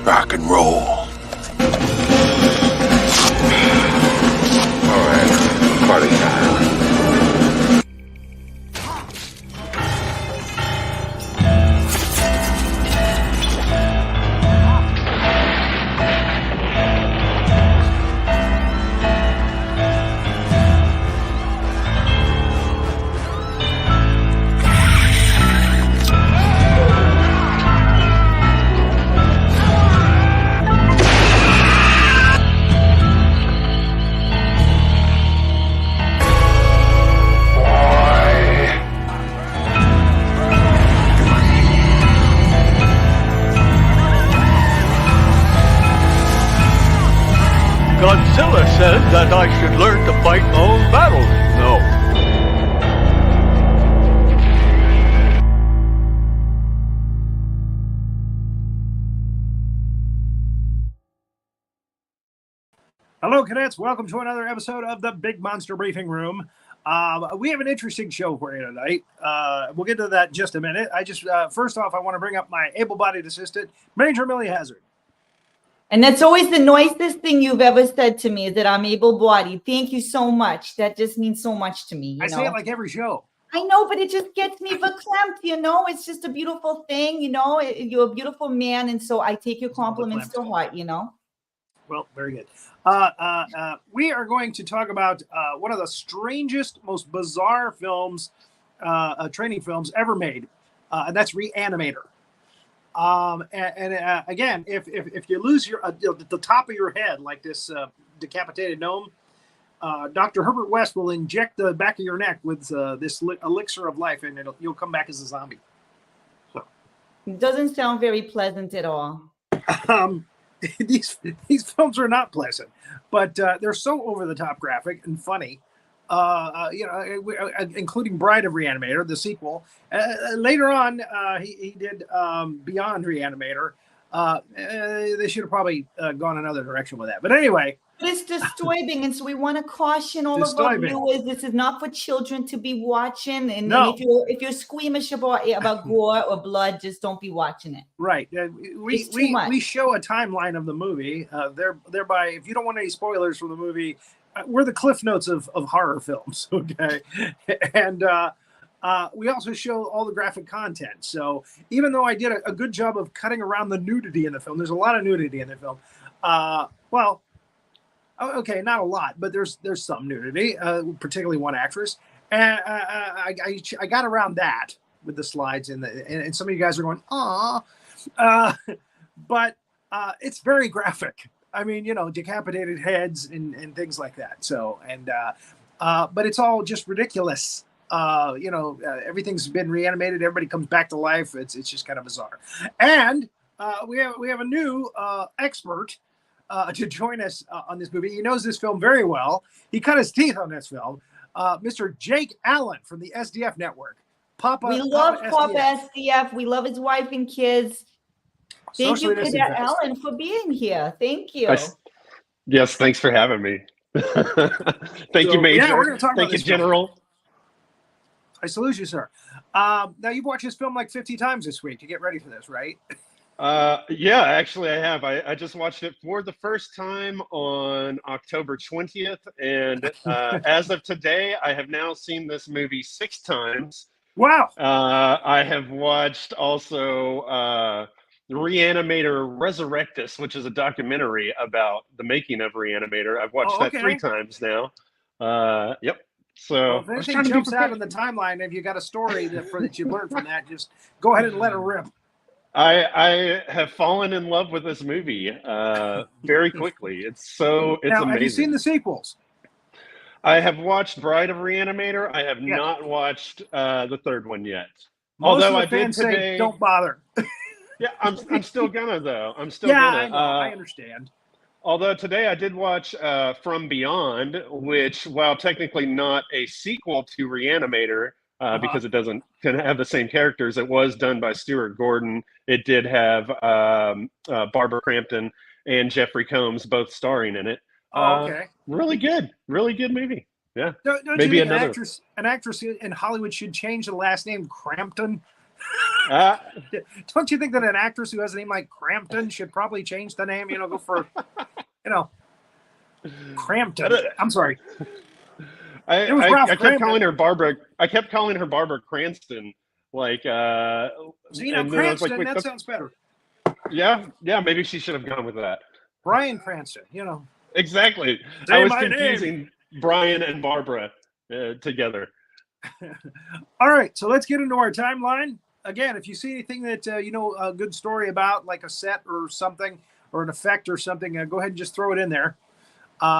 Rock and roll. All right, party time. Godzilla said that I should learn to fight my own battles. No. Hello, cadets. Welcome to another episode of the Big Monster Briefing Room. We have an interesting show for you tonight. We'll get to that in just a minute. First off, I want to bring up my able-bodied assistant, Major Hazzard. And that's always the nicest thing you've ever said to me, is that I'm able-bodied. Thank you so much. That just means so much to me. I say it like every show. I know, but it just gets me verklempt, It's just a beautiful thing, You're a beautiful man, and so I take your compliments to heart, Well, very good. We are going to talk about one of the strangest, most bizarre films, training films ever made, and that's Re-Animator. Again, if you lose the top of your head like this decapitated gnome, Dr. Herbert West will inject the back of your neck with this elixir of life, and you'll come back as a zombie. So, it doesn't sound very pleasant at all. These films are not pleasant, but they're so over the top graphic and funny. Including Bride of Re-Animator, the sequel. Later on, he did Beyond Re-Animator. They should have probably gone another direction with that. But anyway. But it's disturbing, and so we want to caution all of our viewers. This is not for children to be watching. And if you're squeamish about gore or blood, just don't be watching it. Right. We show a timeline of the movie. Thereby, if you don't want any spoilers from the movie, we're the Cliff Notes of horror films, okay? And we also show all the graphic content. So even though I did a good job of cutting around the nudity in the film, there's a lot of nudity in the film. Okay, not a lot, but there's some nudity, particularly one actress. And I got around that with the slides, and some of you guys are going, "Aw," but it's very graphic. I mean, decapitated heads and things like that. So, but it's all just ridiculous. Everything's been reanimated. Everybody comes back to life. It's just kind of bizarre. And we have a new expert to join us on this movie. He knows this film very well. He cut his teeth on this film. Mr. Jake Allen from the SDF Network. We love Papa SDF. We love his wife and kids. Thank you, Cadet Allen, for being here. Thank you. Yes, thanks for having me. Thank you, Major. Yeah, we're going to talk about this, General. I salute you, sir. Now, you've watched this film like 50 times this week to get ready for this, right? Yeah, actually, I have. I just watched it for the first time on October 20th. And as of today, I have now seen this movie 6 times. Wow. I have watched also Re-Animator Resurrectus, which is a documentary about the making of Re-Animator. I've watched that 3 times now. Yep. So if anything jumps out in the timeline, if you got a story that you learned from that, just go ahead and let it rip. I have fallen in love with this movie very quickly. It's amazing. Have you seen the sequels? I have watched Bride of Re-Animator. I have not watched the 3rd one yet. Most Although of the fans say don't bother. Yeah, I'm still gonna though. I'm still gonna. I know, I understand. Although today I did watch From Beyond, which, while technically not a sequel to Re-Animator, because it doesn't have the same characters, it was done by Stuart Gordon. It did have Barbara Crampton and Jeffrey Combs both starring in it. Okay. Really good movie. Yeah. Don't maybe you think an actress in Hollywood should change the last name Crampton? Don't you think that an actress who has a name like Crampton should probably change the name? Go for, Crampton. I'm sorry. I kept calling her Barbara. I kept calling her Barbara Cranston. Like, so, Cranston. That sounds better. Yeah. Maybe she should have gone with that. Bryan Cranston. Exactly. Say I was my confusing name. Brian and Barbara together. All right, so let's get into our timeline. Again, if you see anything that a good story about, like a set or something, or an effect or something, go ahead and just throw it in there.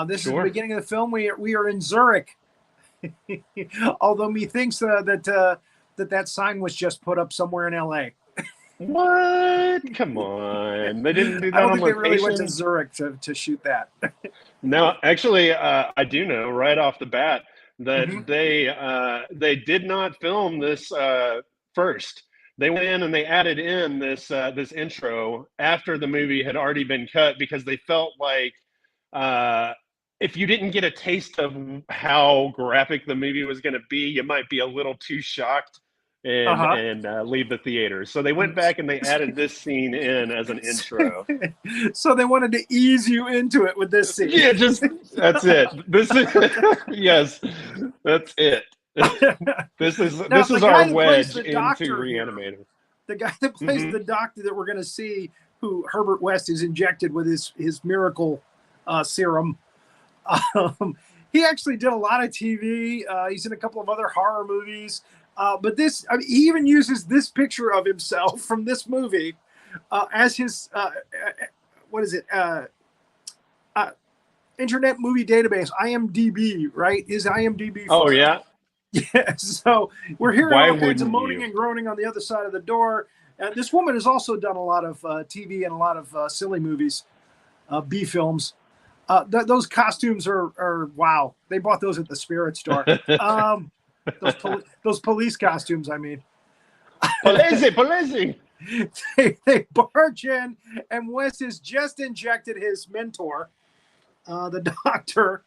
This is the beginning of the film. We are in Zurich. Although methinks that sign was just put up somewhere in LA. What? Come on. They didn't do that I don't on think they really location? went to Zurich to shoot that. No, actually, I do know right off the bat that they did not film this first. They went in and they added in this intro after the movie had already been cut because they felt like if you didn't get a taste of how graphic the movie was going to be, you might be a little too shocked and leave the theater. So they went back and they added this scene in as an intro. So they wanted to ease you into it with this scene. Yeah, that's it. This is yes, that's it. This is our wedge into Re-Animator. The guy that plays the doctor that we're going to see, who Herbert West is injected with his miracle serum. He actually did a lot of TV. He's in a couple of other horror movies. But he even uses this picture of himself from this movie as his, Internet Movie Database, IMDb, right? His IMDb. Oh, yeah? Yeah, so we're hearing all kinds of moaning and groaning on the other side of the door. This woman has also done a lot of TV and a lot of silly movies, B films. Those costumes are wow. They bought those at the Spirit store. Those police costumes, I mean. Police! They barge in, and Wes has just injected his mentor, the doctor,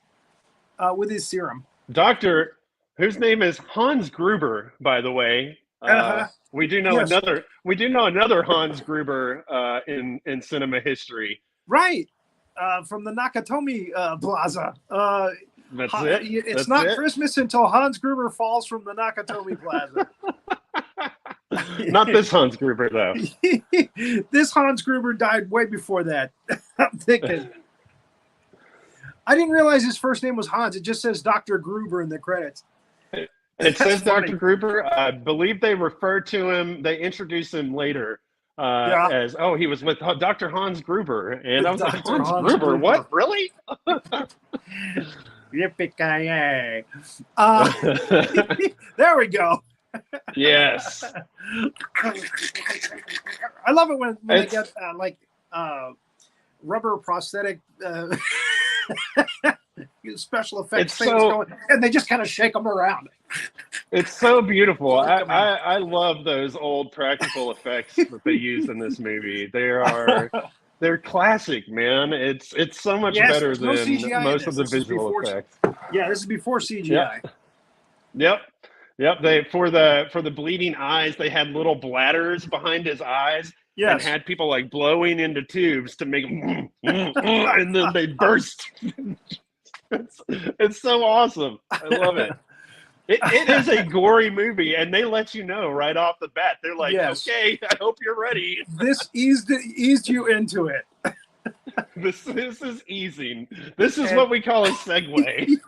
with his serum. Doctor, whose name is Hans Gruber, by the way. We do know another Hans Gruber in cinema history. Right. From the Nakatomi Plaza. That's it. It's not Christmas until Hans Gruber falls from the Nakatomi Plaza. Not this Hans Gruber, though. This Hans Gruber died way before that. I'm thinking. I didn't realize his first name was Hans. It just says Dr. Gruber in the credits. It says Dr. Gruber. I believe they refer to him. They introduce him later as, he was with Dr. Hans Gruber. And I was like, Hans Gruber? What? Really? Yippee-ki-yay. There we go. Yes. I love it when they get rubber prosthetic special effects things going, and they just kind of shake them around. It's so beautiful. I love those old practical effects that they use in this movie. They're classic, man. It's so much better than most of the visual effects. Yeah, this is before CGI. Yep. They for the bleeding eyes, they had little bladders behind his eyes. Yes. And had people like blowing into tubes to make them, and then they burst. It's so awesome. I love it. It is a gory movie, and they let you know right off the bat. They're like, okay, I hope you're ready. This eased you into it. This is easing. This is what we call a segue.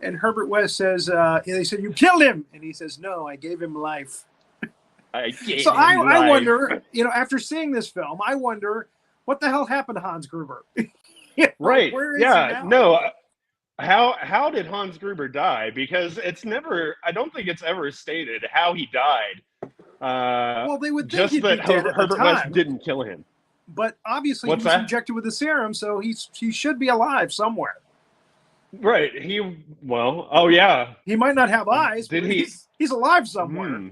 And Herbert West says, they said, you killed him. And he says, no, I gave him life. I wonder, after seeing this film, I wonder what the hell happened to Hans Gruber. Right. Where is he now? No. How did Hans Gruber die? Because I don't think it's ever stated how he died. Well, they would think just that Herbert West didn't kill him. But obviously he was injected with the serum, so he should be alive somewhere. Right. He might not have eyes, but he's alive somewhere.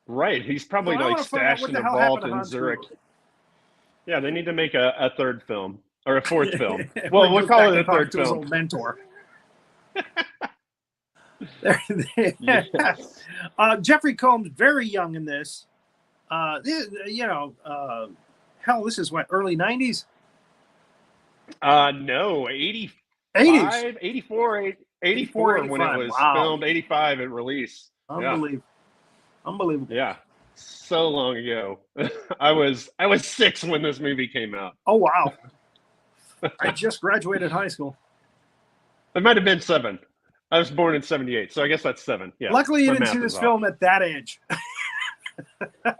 Right. He's probably stashed in a vault in Zurich. Gruber. Yeah, they need to make a third film. Or a fourth film. Well, we'll call it a third film. His old mentor. Yes. Jeffrey Combs, very young in this. Hell, this is what, early 90s? No, 80s. 84 when it 85. was Wow. filmed, 85 at release. Unbelievable. Yeah. So long ago. I was 6 when this movie came out. Oh, wow. I just graduated high school. It might have been 7. I was born in 78, so I guess that's 7. Yeah. Luckily, you didn't see this film at that age.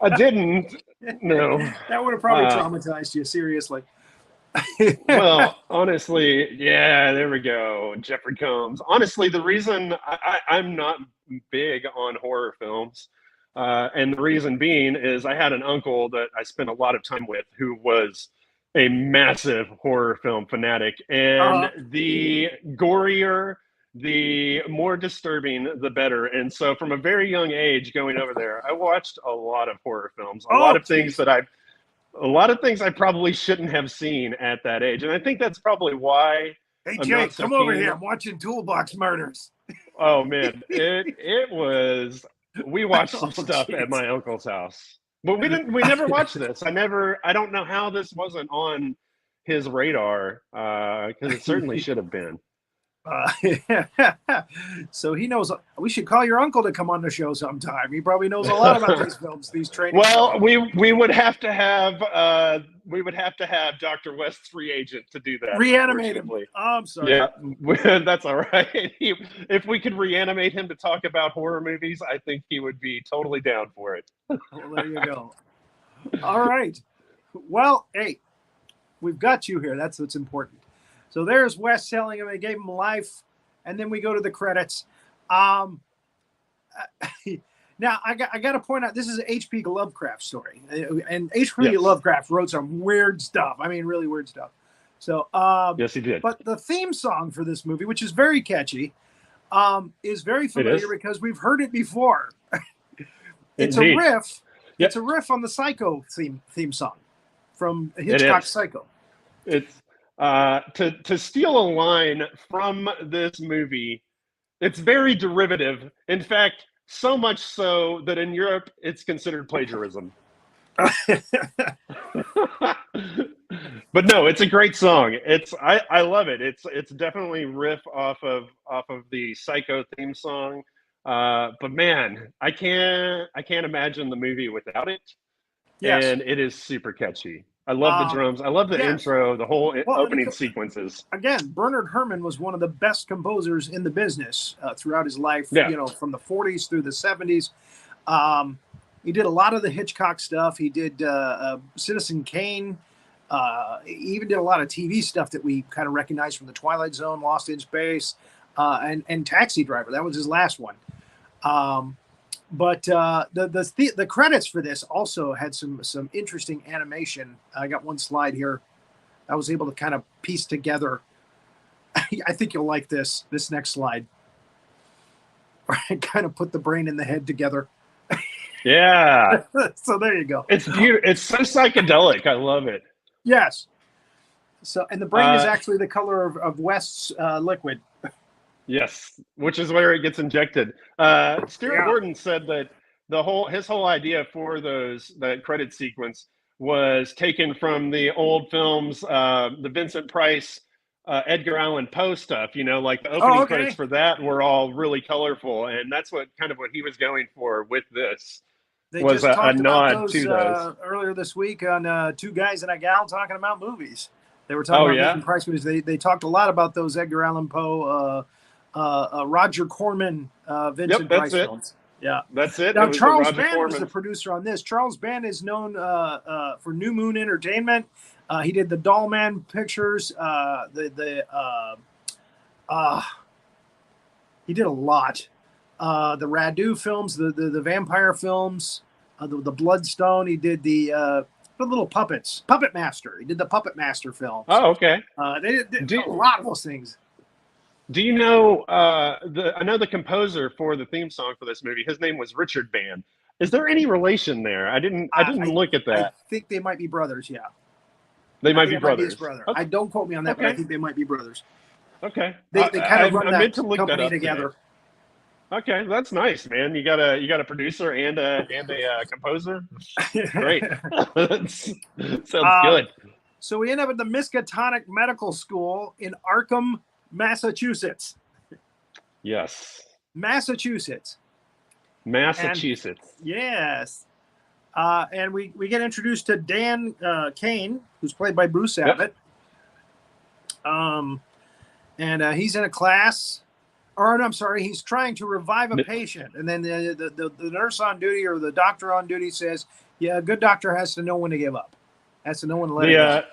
I didn't. No. That would have probably traumatized you, seriously. Well, honestly, yeah, there we go. Jeffrey Combs. Honestly, the reason I'm not big on horror films, and the reason being is I had an uncle that I spent a lot of time with who was a massive horror film fanatic, and the gorier, the more disturbing, the better. And so from a very young age going over there, I watched a lot of horror films, a lot of things I probably shouldn't have seen at that age. And I think that's probably why. Hey, Jake, come over here. I'm watching Toolbox Murders. Oh, man. It was, we watched some stuff at my uncle's house. But we never watched this. I don't know how this wasn't on his radar, because it certainly should have been. So he knows. We should call your uncle to come on the show sometime. He probably knows a lot about these films, these training. Well, we would have to have Dr. West's free agent to do that. Reanimate him. Oh, I'm sorry. Yeah, that's all right. If we could reanimate him to talk about horror movies, I think he would be totally down for it. Well, there you go. All right. Well, hey, we've got you here. That's what's important. So there's Wes telling him they gave him life, and then we go to the credits. Now I got to point out this is an H.P. Lovecraft story, and H.P. Lovecraft wrote some weird stuff. I mean, really weird stuff. So yes, he did. But the theme song for this movie, which is very catchy, is very familiar because we've heard it before. It's Indeed. a riff. Yep. It's a riff on the Psycho theme song from Hitchcock's Psycho. It's to steal a line from this movie. It's very derivative. In fact, so much so that in Europe it's considered plagiarism. But no, it's a great song. I love it. It's definitely riff off of the Psycho theme song. But man, I can't imagine the movie without it. Yes. And it is super catchy. I love the drums. I love the intro, the whole opening sequences. Again, Bernard Herrmann was one of the best composers in the business throughout his life, from the 40s through the 70s. He did a lot of the Hitchcock stuff. He did Citizen Kane. He even did a lot of TV stuff that we kind of recognize from The Twilight Zone, Lost in Space, and Taxi Driver. That was his last one. But the credits for this also had some interesting animation. I got one slide here. I was able to kind of piece together. I think you'll like this next slide. I kind of put the brain and the head together. Yeah. So there you go. It's beautiful. It's so psychedelic. I love it. Yes. So, and the brain is actually the color of West's liquid. Yes, which is where it gets injected. Stuart Gordon said that his whole idea for that credit sequence was taken from the old films, the Vincent Price, Edgar Allan Poe stuff. Like the opening credits for that were all really colorful, and that's what he was going for with this. They was just a talked nod about to those earlier this week on Two Guys and a Gal talking about movies. They were talking about Vincent Price movies. They talked a lot about those Edgar Allan Poe. Roger Corman, Vincent Price films. Yeah, that's it. Now, Charles Band was the producer on this. Charles Band is known for New Moon Entertainment. He did the Dollman pictures. He did a lot. The Radu films, the vampire films, the Bloodstone. He did the little puppets, Puppet Master. He did the Puppet Master films. Oh, okay. They did a lot of those things. Do you know I know the composer for the theme song for this movie? His name was Richard Band. Is there any relation there? I didn't look at that. I think they might be brothers. Yeah, they might be brothers. Brother. Okay. I don't quote me on that, but I think they might be brothers. Okay, They kind of run that company together. Okay, that's nice, man. You got a producer and a composer. Great. Sounds good. So we end up at the Miskatonic Medical School in Arkham, Massachusetts. Yes. Massachusetts. And, yes. And we get introduced to Dan Kane, who's played by Bruce Abbott. Yep. And he's in a class. Or no, I'm sorry, he's trying to revive a patient. And then the nurse on duty or the doctor on duty says, yeah, a good doctor has to know when to give up. Has to know when to let it go.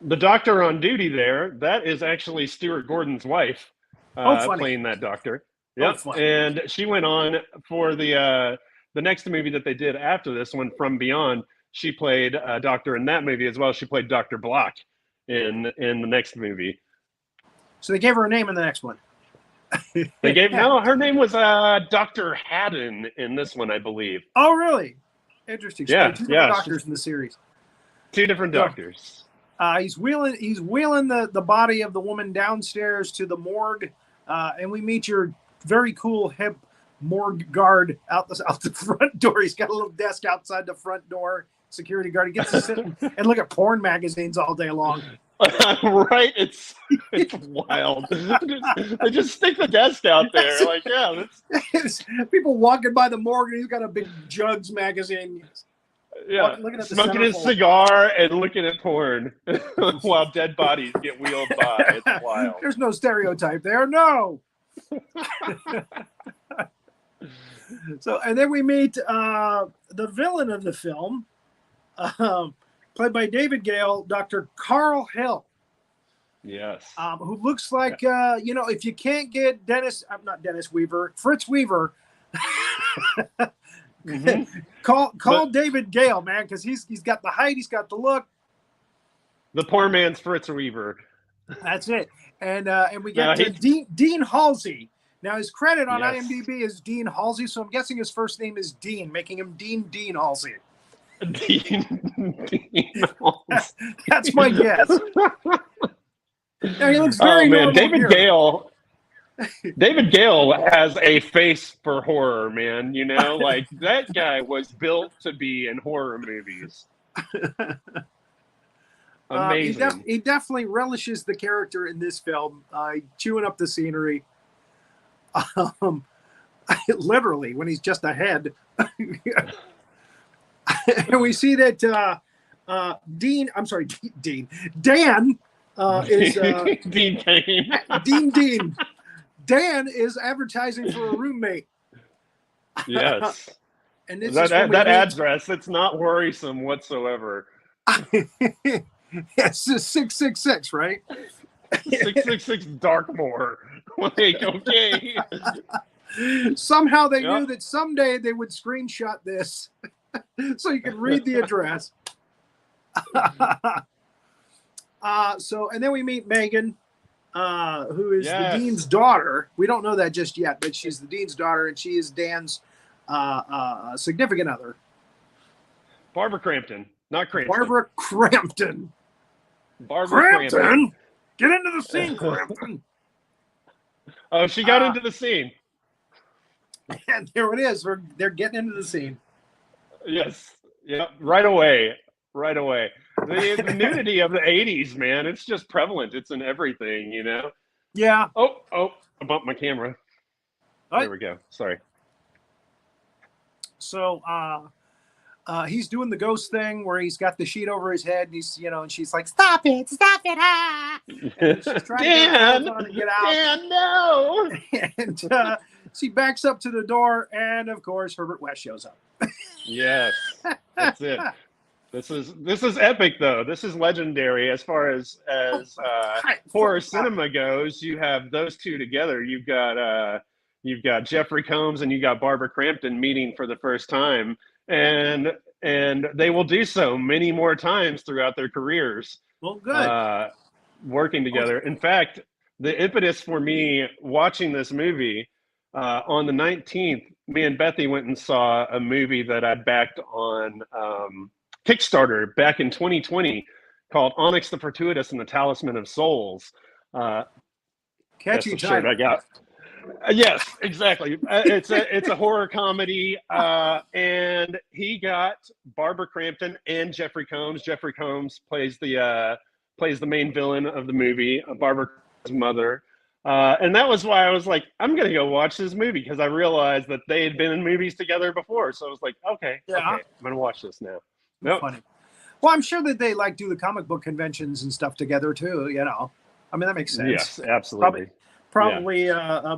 The doctor on duty there, that is actually Stuart Gordon's wife playing that doctor. Yep. And she went on for the next movie that they did after this one, From Beyond. She played a doctor in that movie as well. She played Dr. Block in the next movie. So they gave her a name in the next one. Her name was Dr. Haddon in this one, I believe. Oh, really? Interesting. So yeah, two different doctors in the series. Two different doctors. He's wheeling the body of the woman downstairs to the morgue, and we meet your very cool hip morgue guard out the front door. He's got a little desk outside the front door. Security guard. He gets to sit and look at porn magazines all day long. Right, it's wild. They just stick the desk out there, like it's people walking by the morgue, and he's got a big Jugs magazine. Yeah, smoking his cigar and looking at porn while dead bodies get wheeled by. It's wild. There's no stereotype there. No. So, and then we meet the villain of the film. Played by David Gale, Dr. Carl Hill. Yes. Who looks like, if you can't get Fritz Weaver, call David Gale, man, because he's got the height, he's got the look. The poor man's Fritz Weaver. That's it. And we get Dean Halsey. Now, his credit on IMDb is Dean Halsey, so I'm guessing his first name is Dean, making him Dean Halsey. That's my guess. Now, he looks very normal. David Gale has a face for horror, man. You know, like that guy was built to be in horror movies. Amazing. He definitely relishes the character in this film, chewing up the scenery. Literally, when he's just a head. And we see that Dan is Dean Kane. Dean. Dan is advertising for a roommate. Yes. And this that address, it's not worrisome whatsoever. It's 666, right? 666 Darkmoor. Like, okay. Somehow they knew that someday they would screenshot this. So you can read the address. And then we meet Megan, who is the dean's daughter. We don't know that just yet, but she's the dean's daughter, and she is Dan's significant other. Barbara Crampton, not Crampton. Barbara Crampton. Crampton. Get into the scene, Crampton. Oh, she got into the scene. And there it is. They're getting into the scene. Yes. Yeah. Right away. The nudity of the 80s, man. It's just prevalent. It's in everything, you know? Yeah. Oh, I bumped my camera. Right. There we go. Sorry. So he's doing the ghost thing where he's got the sheet over his head, and he's, and she's like, stop it, ah! And she's trying to get out. Dan, no! And she backs up to the door, and of course, Herbert West shows up. Yes, that's it. This is epic, though. This is legendary as far as horror cinema goes. You have those two together. You've got Jeffrey Combs and you got Barbara Crampton meeting for the first time, and they will do so many more times throughout their careers. Well, good. Working together. In fact, the impetus for me watching this movie on the 19th, me and Bethy went and saw a movie that I backed on Kickstarter back in 2020 called Onyx the Fortuitous and the Talisman of Souls. Catchy that's the shirt I got. Yes, exactly. It's a horror comedy, and he got Barbara Crampton and Jeffrey Combs. Jeffrey Combs plays the main villain of the movie, Barbara Crampton's mother. And that was why I was like, I'm gonna go watch this movie, because I realized that they had been in movies together before. So I was like, okay, I'm gonna watch this now. Nope. Funny. Well, I'm sure that they like do the comic book conventions and stuff together too. You know, I mean that makes sense. Yes, absolutely. Probably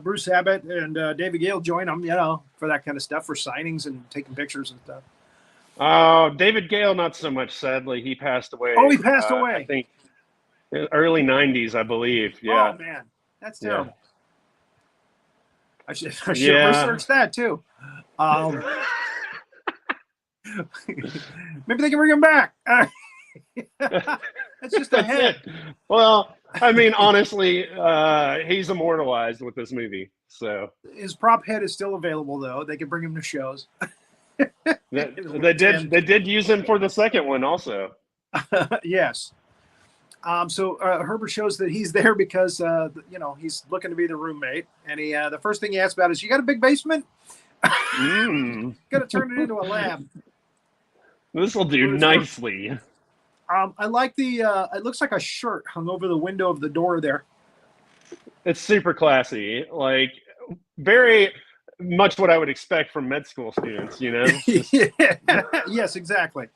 Bruce Abbott and David Gale join them, you know, for that kind of stuff, for signings and taking pictures and stuff. David Gale, not so much. Sadly, he passed away. Oh, he passed away. I think early '90s, I believe. Yeah. Oh man, that's terrible. Yeah. I should research that too. Maybe they can bring him back. That's just a hint. Well, I mean, honestly, he's immortalized with this movie. So his prop head is still available, though. They can bring him to shows. They did use him for the second one, also. Yes. So Herbert shows that he's there because you know, he's looking to be the roommate, and he the first thing he asks about is, "You got a big basement?" Gonna turn it into a lab. This will do nicely. I like the. It looks like a shirt hung over the window of the door there. It's super classy, like very much what I would expect from med school students. You know. Yeah. Yes, exactly.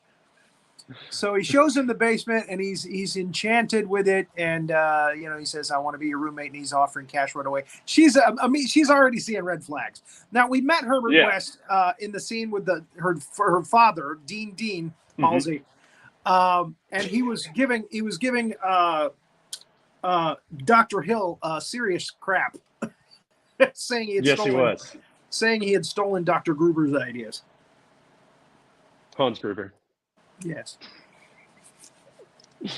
So he shows him the basement, and he's enchanted with it, and you know, he says, "I want to be your roommate," and he's offering cash right away. She's already seeing red flags. Now we met Herbert West in the scene with her father, Dean Halsey, and he was giving Dr. Hill serious crap, saying he had stolen Dr. Gruber's ideas. Hans Gruber. Yes.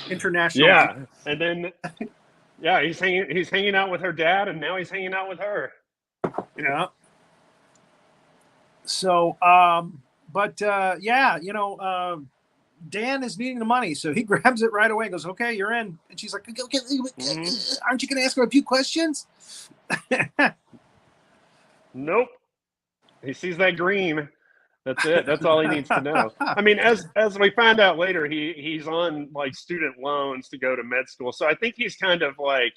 International. Yeah, and then he's hanging out with her dad, and now he's hanging out with her. Yeah. So, you know, Dan is needing the money, so he grabs it right away and goes, "Okay, you're in." And she's like, "Okay, aren't you going to ask him a few questions?" Nope. He sees that green. That's it. That's all he needs to know. I mean, as we find out later, he's on like student loans to go to med school. So I think he's kind of like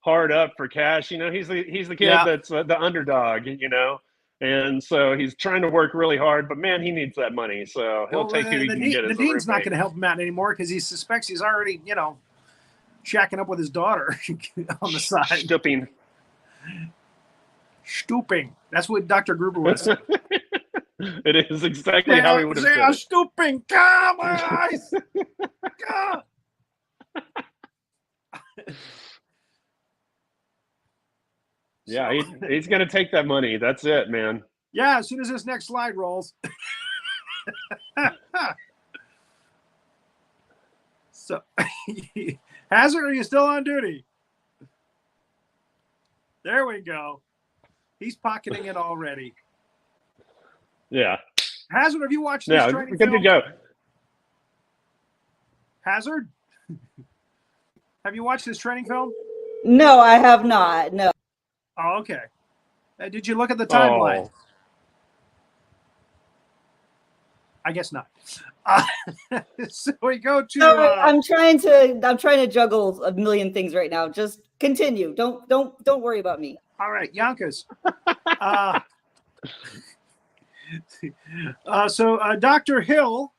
hard up for cash. You know, he's the kid that's the underdog. You know, and so he's trying to work really hard. But man, he needs that money. So he'll take who he can get. The dean's not going to help him out anymore because he suspects he's already, you know, shacking up with his daughter on the side. Stooping. That's what Dr. Gruber was. It is exactly how he would have said it. They are stooping. God, my eyes. God. Yeah, he's going to take that money. That's it, man. Yeah, as soon as this next slide rolls. So, Hazzard, are you still on duty? There we go. He's pocketing it already. Yeah. Hazard, have you watched this training film? Good to go. Hazard? Have you watched this training film? No, I have not. No. Oh, okay. Did you look at the timeline? Oh. I guess not. So we go to. No, I'm trying to juggle a million things right now. Just continue. Don't worry about me. All right, Yankas. So Dr. Hill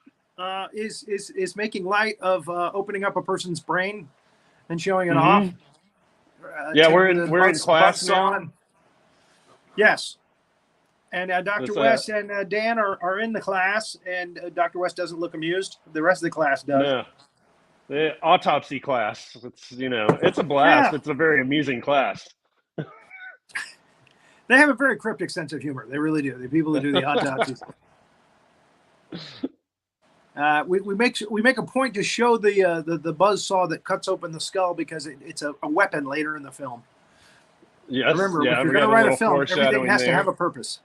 is making light of opening up a person's brain and showing it off. Yeah, we're in class now. Yes, and Dr. West and Dan are in the class, and Dr. West doesn't look amused. The rest of the class does. No. The autopsy class. It's a blast. Yeah. It's a very amusing class. They have a very cryptic sense of humor. They really do. The people who do the autopsies. We make a point to show the buzzsaw that cuts open the skull because it's a weapon later in the film. Yes. Remember, if you're going to write a film, everything has to have a purpose.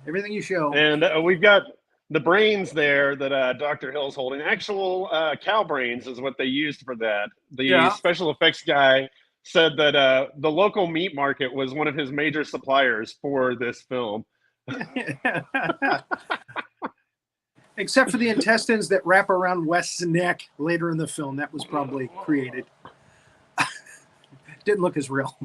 Everything you show. And we've got the brains there that Dr. Hill's holding. Actual cow brains is what they used for that. The special effects guy said that the local meat market was one of his major suppliers for this film. Except for the intestines that wrap around West's neck later in the film. That was probably created. Didn't look as real.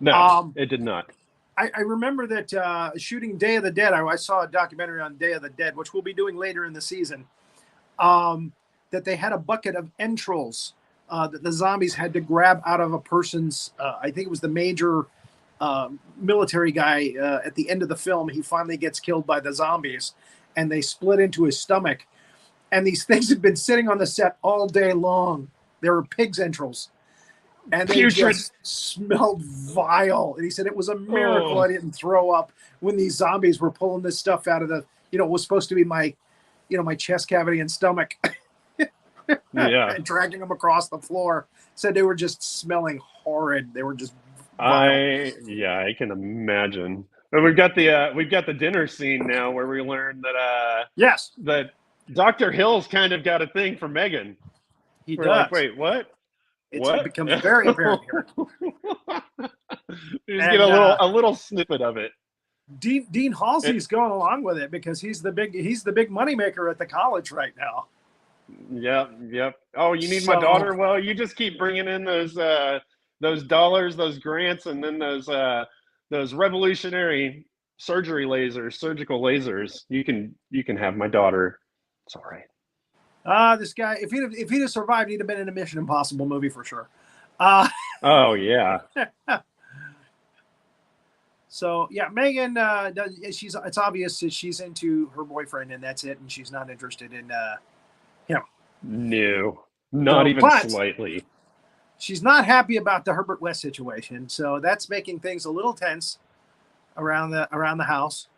No, it did not. I remember that shooting Day of the Dead, I saw a documentary on Day of the Dead, which we'll be doing later in the season, that they had a bucket of entrails that the zombies had to grab out of a person's, I think it was the major military guy at the end of the film. He finally gets killed by the zombies, and they split into his stomach. And these things had been sitting on the set all day long. They were pig's entrails. And they just smelled vile. And he said it was a miracle I didn't throw up when these zombies were pulling this stuff out of the, it was supposed to be my, my chest cavity and stomach. Yeah. And dragging them across the floor. Said they were just smelling horrid. They were just vile. I can imagine. And we've got the dinner scene now where we learn that yes, that Dr. Hill's kind of got a thing for Megan. He We're does. like, wait, what? It becomes very apparent here. You just get a little snippet of it. Dean Halsey's going along with it because he's the big moneymaker at the college right now. Yep. Oh, you need my daughter? Well, you just keep bringing in those dollars, those grants, and then those revolutionary surgical lasers. You can have my daughter. It's all right. This guy, if he'd have survived, he'd have been in a Mission Impossible movie for sure. Oh yeah. So yeah, Megan, it's obvious that she's into her boyfriend, and that's it, and she's not interested in him. No, not even slightly. She's not happy about the Herbert West situation, so that's making things a little tense around the house.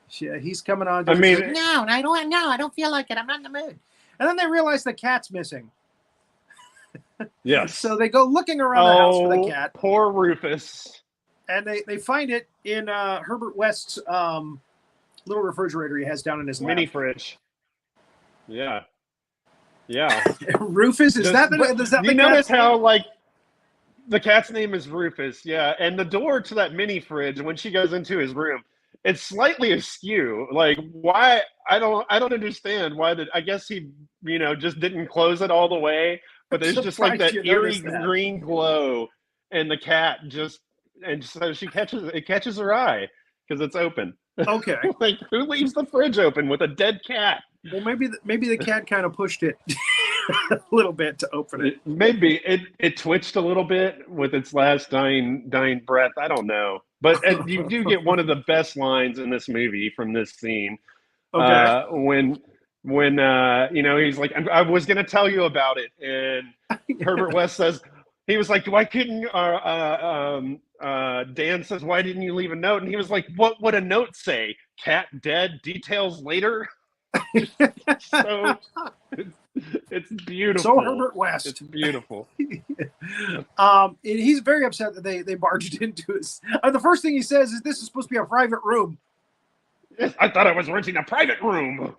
He's coming on. No, I don't feel like it. I'm not in the mood. And then they realize the cat's missing. Yes. So they go looking around the house for the cat. Poor Rufus. And they find it in Herbert West's little refrigerator he has down in his mini lab. fridge. Yeah. Rufus, does that you notice how the cat's name is Rufus? Yeah, and the door to that mini fridge when she goes into his room, it's slightly askew. Like, why? I don't understand why that. I guess he, just didn't close it all the way. But there's just like that eerie green glow, and the cat and so it catches her eye because it's open. Okay. Like, who leaves the fridge open with a dead cat? Well, maybe the cat kind of pushed it a little bit to open it. Maybe it twitched a little bit with its last dying breath. I don't know. But you do get one of the best lines in this movie from this scene. Okay. When he's like, I was going to tell you about it. And Herbert West says, he was like, why couldn't Dan says, why didn't you leave a note? And he was like, what would a note say? Cat dead, details later. So it's beautiful. So Herbert West. It's beautiful. He's very upset that they barged into his. The first thing he says is, "This is supposed to be a private room." I thought I was renting a private room.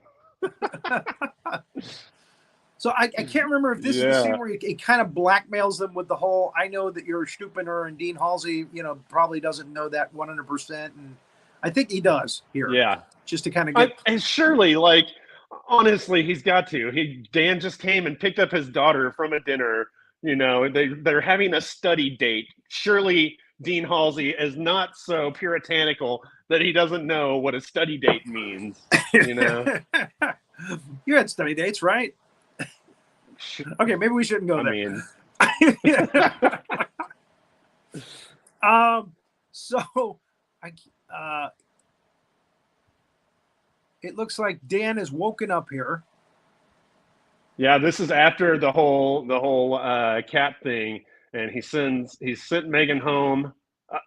So I can't remember if this is the scene where he kind of blackmails them with the whole, I know that you're stooping her, and Dean Halsey, probably doesn't know that 100%. And I think he does here. Yeah. Just to kind of get. And surely, honestly, he's got to. Dan just came and picked up his daughter from a dinner. They're having a study date. Surely Dean Halsey is not so puritanical that he doesn't know what a study date means. You had study dates, right? Okay, maybe we shouldn't go there. It looks like Dan is woken up here. Yeah, this is after the whole cat thing, and he sent Megan home.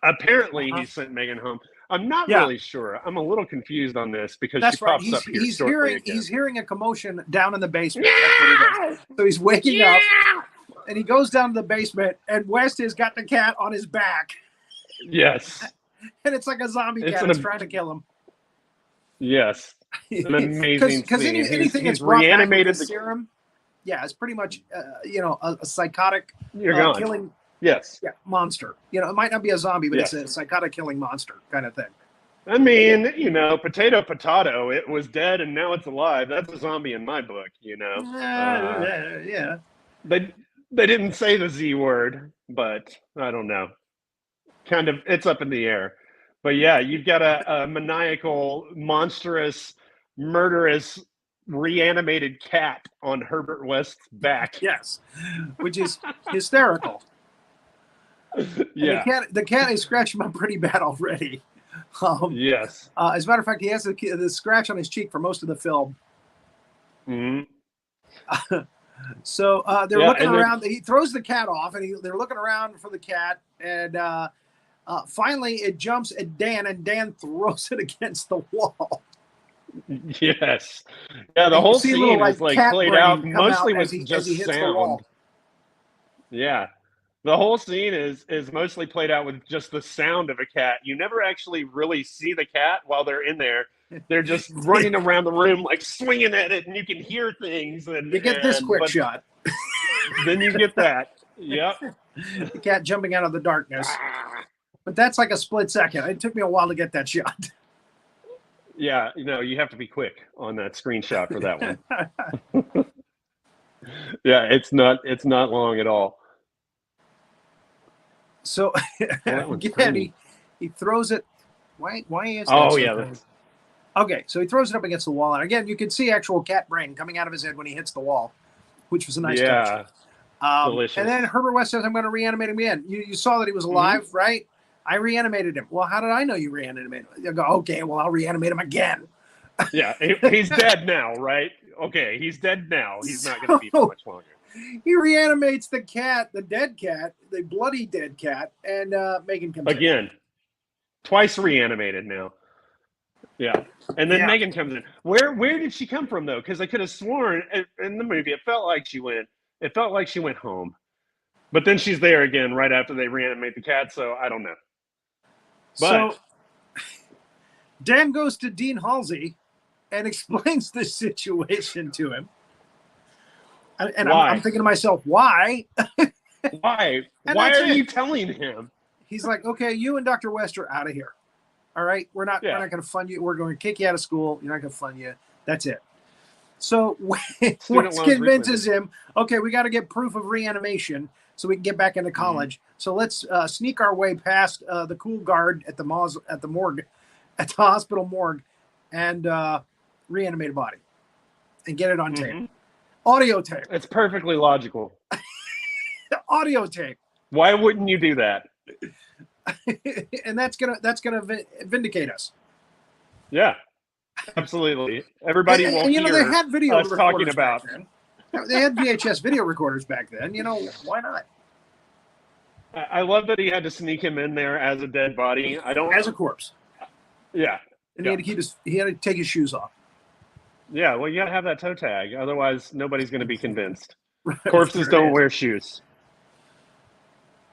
Apparently, he sent Megan home. I'm not really sure. I'm a little confused on this because she pops up here shortly again. He's hearing a commotion down in the basement. So he's waking up, and he goes down to the basement, and West has got the cat on his back. Yes. And it's like a zombie cat that's trying to kill him. Yes. An amazing Because scene. anything He's that's brought reanimated back with the serum, Yeah, it's pretty much a psychotic You're gone. killing Yes. monster. It might not be a zombie, but Yes. it's a psychotic killing monster kind of thing. I mean, potato, it was dead and now it's alive. That's a zombie in my book, Yeah. They didn't say the Z word, but I don't know. Kind of, it's up in the air. But yeah, you've got a maniacal, monstrous, murderous, reanimated cat on Herbert West's back. Yes, which is hysterical. Yeah. And the cat is scratching him up pretty bad already. Yes. As a matter of fact, he has the scratch on his cheek for most of the film. Mm-hmm. So they're looking around. He throws the cat off, and they're looking around for the cat. And finally, it jumps at Dan, and Dan throws it against the wall. Yes. Yeah, the whole scene is like played out mostly with just sound. Yeah. The whole scene is mostly played out with just the sound of a cat. You never actually really see the cat while they're in there. They're just running around the room, like swinging at it, and you can hear things. And you get this quick shot. Then you get that. Yep. The cat jumping out of the darkness. But that's like a split second. It took me a while to get that shot. Yeah, you have to be quick on that screenshot for that one. Yeah, it's not long at all. So again, he throws it. Why is that? Oh yeah. Okay, so he throws it up against the wall, and again, you can see actual cat brain coming out of his head when he hits the wall, which was a nice touch. Delicious. And then Herbert West says, "I'm going to reanimate him again." You saw that he was alive, right? I reanimated him. Well, how did I know you reanimated him? You go, okay, well, I'll reanimate him again. Yeah, he's dead now, right? Okay, he's dead now. He's not going to be for much longer. He reanimates the cat, the dead cat, the bloody dead cat, and Megan comes again. Twice reanimated now. Yeah, and then Megan comes in. Where did she come from though? Because I could have sworn in the movie it felt like she went home, but then she's there again right after they reanimate the cat. So I don't know. But, so Dan goes to Dean Halsey and explains the situation to him. And I'm thinking to myself, why? Why? Why are you telling him? He's like, okay, you and Dr. West are out of here. All right, we're not going to fund you. We're going to kick you out of school. You're not going to fund you. That's it. So West convinces him, okay, we got to get proof of reanimation so we can get back into college. So let's sneak our way past the cool guard at the morgue, at the hospital morgue, and reanimate a body and get it on tape. Audio tape. It's perfectly logical. Audio tape. Why wouldn't you do that? And that's gonna vindicate us. Yeah, absolutely. Everybody will hear they had video us talking about. They had VHS video recorders back then. Why not? I love that he had to sneak him in there as a dead body. As a corpse. Yeah, and he had to take his shoes off. Yeah, well, you got to have that toe tag, otherwise nobody's going to be convinced. Corpses don't wear shoes.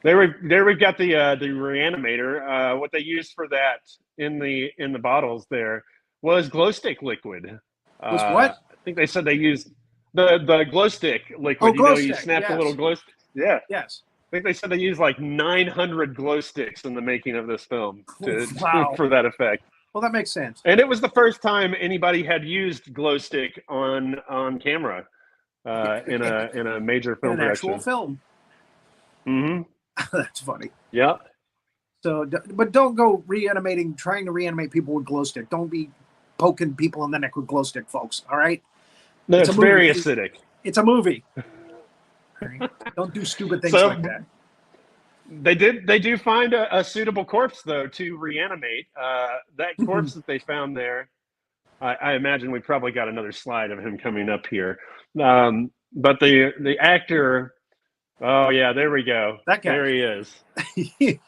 There we've got the Re-Animator. What they used for that in the bottles there was glow stick liquid. Was what? I think they said they used the glow stick liquid. You snap the little glow stick. Yeah. Yes. I think they said they used like 900 glow sticks in the making of this film for that effect. Well, that makes sense. And it was the first time anybody had used glow stick on camera in a major film in an actual film. Mm-hmm. That's funny. Yeah. So, but don't go trying to reanimate people with glow stick. Don't be poking people in the neck with glow stick, folks. All right. No, it's very acidic. It's a movie. Don't do stupid things like that. They do find a suitable corpse though to reanimate. That corpse that they found there, I imagine we probably got another slide of him coming up here. But the actor, oh yeah, there we go. That guy. There he is.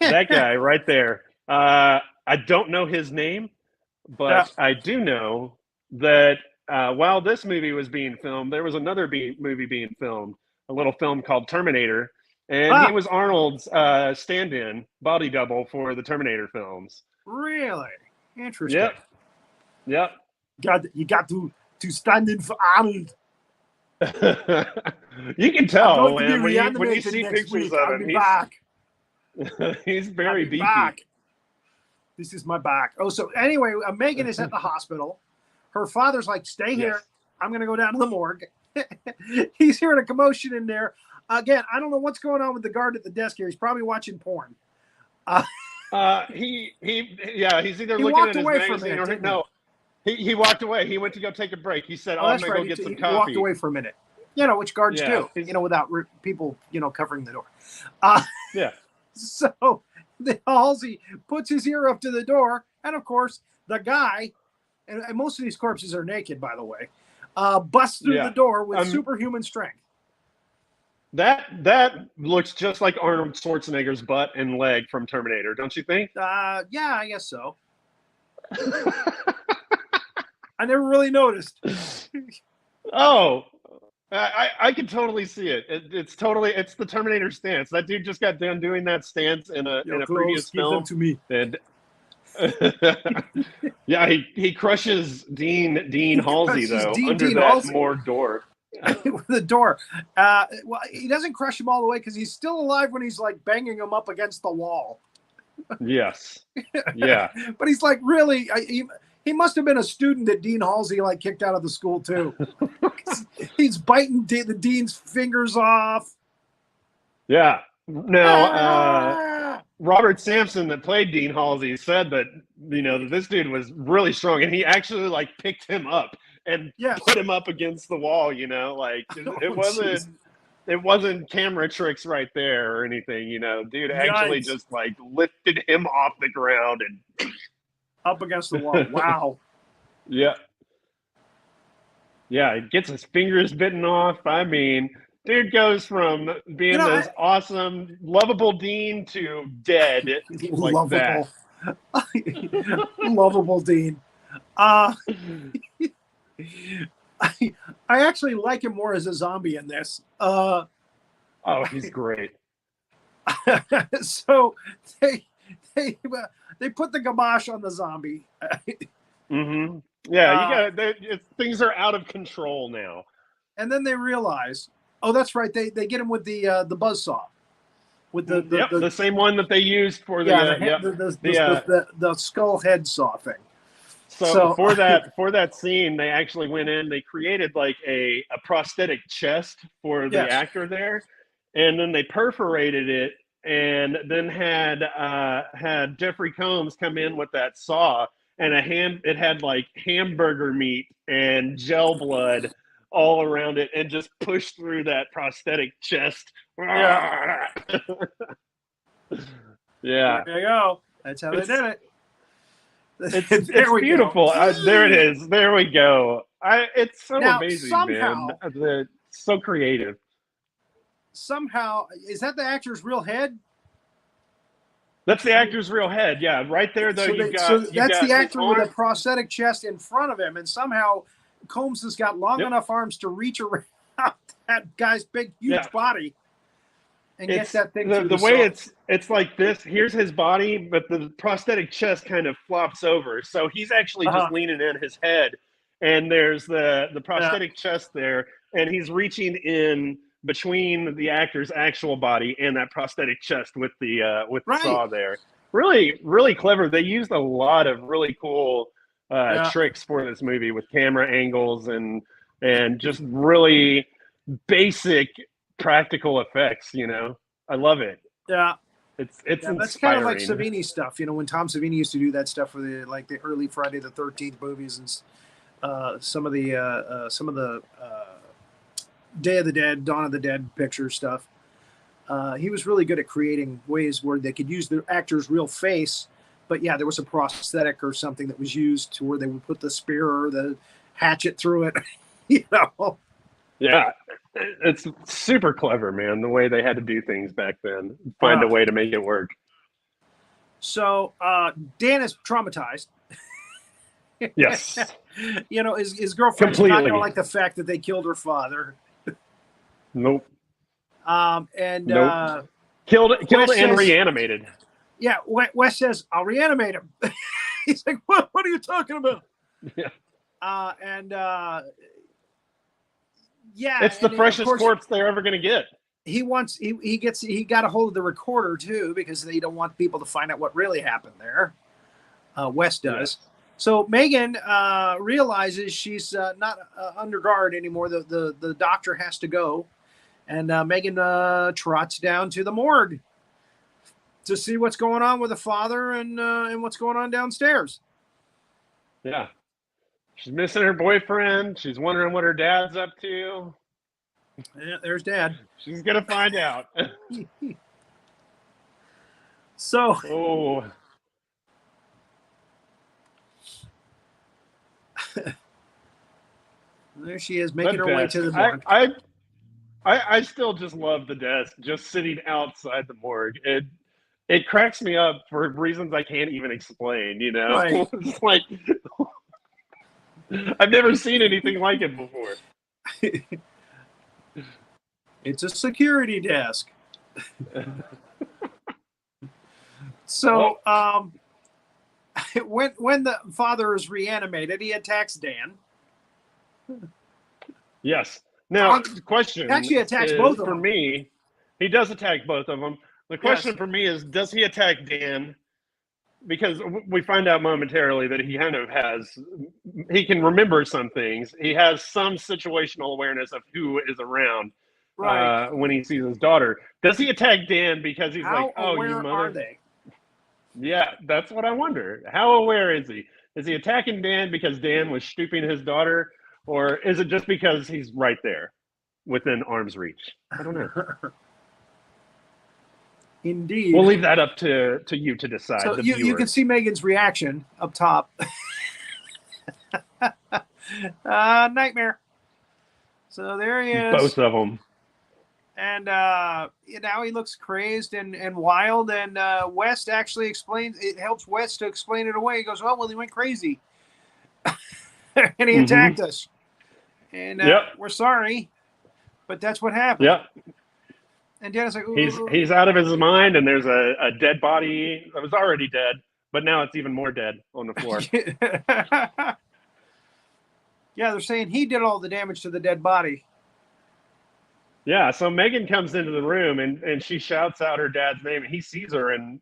That guy right there. I don't know his name, but I do know that while this movie was being filmed, there was another movie being filmed, a little film called Terminator. And he was Arnold's stand-in, body double for the Terminator films. Really? Interesting. Yep. You got to stand in for Arnold. You can I'm tell, going to be man, when you reanimated see next pictures week. of I'll him, be back. he's very I'll be beefy. back. This is my back. Oh, so anyway, Megan is at the hospital. Her father's like, stay here. Yes. I'm going to go down to the morgue. He's hearing a commotion in there. Again, I don't know what's going on with the guard at the desk here. He's probably watching porn. He's either He looking walked at his away for a magazine minute, or didn't no. He walked away. He went to go take a break. He said, Oh, I'm that's going right. to go get some He coffee. walked away for a minute. Which guards Yeah. do, without people, covering the door. Yeah. So Halsey puts his ear up to the door. And of course, the guy, and most of these corpses are naked, by the way, busts through the door with superhuman strength. That looks just like Arnold Schwarzenegger's butt and leg from Terminator, don't you think? Yeah, I guess so. I never really noticed. Oh, I can totally see it. It's the Terminator stance. That dude just got done doing that stance in a previous film. Give them to me. And yeah, he crushes Dean Halsey though under that Halsey. morgue door. The door. Well, he doesn't crush him all the way because he's still alive when he's like banging him up against the wall. Yes. Yeah. But he's like really. He must have been a student that Dean Halsey like kicked out of the school too. He's biting the dean's fingers off. Yeah. Now, Robert Sampson that played Dean Halsey said that that this dude was really strong, and he actually like picked him up and put him up against the wall. It wasn't camera tricks right there or anything. Dude actually just like lifted him off the ground and up against the wall. Wow. Yeah. Yeah, he gets his fingers bitten off. I mean, dude goes from being this awesome, lovable Dean to dead like lovable. That. Lovable Dean. I actually like him more as a zombie in this. Oh, he's great. So they put the gabosh on the zombie. Mm-hmm. Yeah, things are out of control now. And then they realize, oh, that's right. They get him with the buzzsaw, with the same one that they used for the skull head saw thing. So for that scene, they actually went in. They created like a prosthetic chest for the actor there, and then they perforated it, and then had Jeffrey Combs come in with that saw. And it had like hamburger meat and gel blood all around it, and just pushed through that prosthetic chest. Yeah. Yeah. There you go. That's how they did it. It's beautiful. There it is. There we go. It's so amazing, somehow, man. They're so creative. Somehow, is that the actor's real head? That's the actor's real head. Yeah, right there, though. That's the actor with a prosthetic chest in front of him, and somehow Combs has got long enough arms to reach around that guy's big, huge body and get that thing. The way it's like this. Here's his body, but the prosthetic chest kind of flops over, so he's actually just leaning in his head, and there's the prosthetic chest there, and he's reaching in between the actor's actual body and that prosthetic chest with the saw there. Really, really clever. They used a lot of really cool tricks for this movie with camera angles and just really basic pratical effects. I love it. Yeah, it's that's kind of like Savini stuff. When Tom Savini used to do that stuff for the early Friday the 13th movies and some of the Day of the Dead, Dawn of the Dead picture stuff. He was really good at creating ways where they could use the actor's real face, but there was a prosthetic or something that was used to where they would put the spear or the hatchet through it. Yeah, it's super clever, man. The way they had to do things back then, find a way to make it work. So Dan is traumatized. Yes. His girlfriend's not gonna like the fact that they killed her father. Nope. Nope. Killed and reanimated. Yeah, Wes says, I'll reanimate him. He's like, what are you talking about? Yeah. Yeah, It's the and freshest of course, corpse they're ever going to get. he got a hold of the recorder too, because they don't want people to find out what really happened there. West does. Yes. So Megan realizes she's not under guard anymore. The doctor has to go, and Megan trots down to the morgue to see what's going on with the father and what's going on downstairs. Yeah. She's missing her boyfriend. She's wondering what her dad's up to. Yeah, there's Dad. She's going to find out. So, Oh. there she is, making The her way desk. to the morgue. I still just love the desk, just sitting outside the morgue. It cracks me up for reasons I can't even explain, you know? Right. It's like, I've never seen anything like it before. It's a security desk. So, when the father is reanimated, he attacks Dan. Yes. Now, the question Actually attacks is, both of for them. me, he does attack both of them. The question Yes. for me is, does he attack Dan? Because we find out momentarily that he kind of he can remember some things. He has some situational awareness of who is around Right. when he sees his daughter. Does he attack Dan because he's How like, oh, you aware mother? are they? Yeah, that's what I wonder. How aware is he? Is he attacking Dan because Dan was stooping his daughter? Or is it just because he's right there within arm's reach? I don't know. Indeed. We'll leave that up to you to decide. So the you viewer. can see Megan's reaction up top. Nightmare. So there he is. Both of them. And now he looks crazed and wild. And West actually explains. It helps West to explain it away. He goes, "Oh well, he went crazy, and he attacked us. And we're sorry, but that's what happened." Yep. And Dan's like, He's out of his mind, and there's a dead body that was already dead, but now it's even more dead on the floor. Yeah, they're saying he did all the damage to the dead body. Yeah, so Megan comes into the room and she shouts out her dad's name, and he sees her and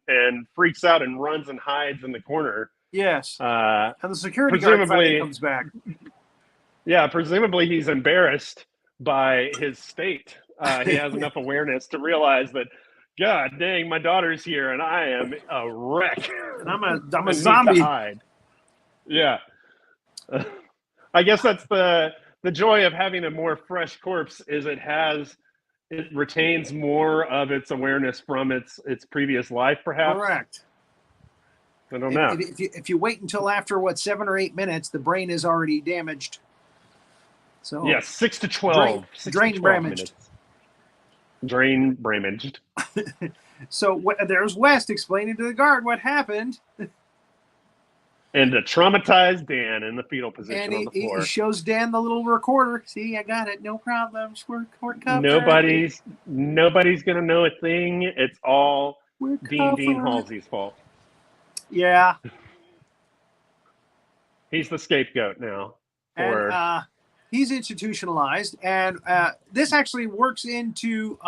freaks out and runs and hides in the corner. Yes. And the security guard finally comes back. Yeah, presumably he's embarrassed by his state. He has enough awareness to realize that, God dang, my daughter's here and I am a wreck. And I'm a zombie. Hide. Yeah. I guess that's the joy of having a more fresh corpse is it retains more of its awareness from its previous life, perhaps. Correct. I don't know. If you wait until after 7 or 8 minutes, the brain is already damaged. So yes, 6 to 12. Drain damaged. Drain damaged. So there's West explaining to the guard what happened. And a traumatized Dan in the fetal position on the floor. He shows Dan the little recorder. See, I got it. No problems. We're covered. Nobody's gonna know a thing. It's all Dean Halsey's fault. Yeah. He's the scapegoat now. And he's institutionalized, and this actually works into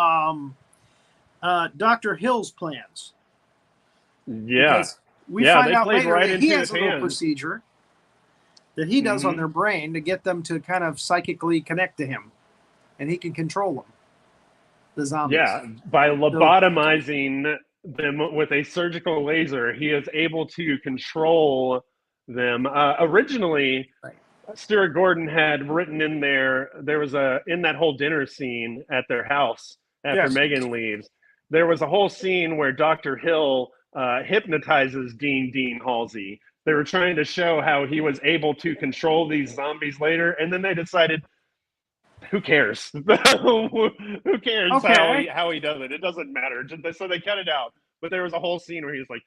Dr. Hill's plans. Yeah. Because we find out later right that he has a little procedure that he does on their brain to get them to kind of psychically connect to him, and he can control them, the zombies. Yeah, by lobotomizing them with a surgical laser, he is able to control them. Originally, right. Stuart Gordon had written in there was in that whole dinner scene at their house after Megan leaves, there was a whole scene where Dr. Hill hypnotizes Dean Halsey. They were trying to show how he was able to control these zombies later, and then they decided, who cares? Who cares how he does it? It doesn't matter. So they cut it out. But there was a whole scene where he was like,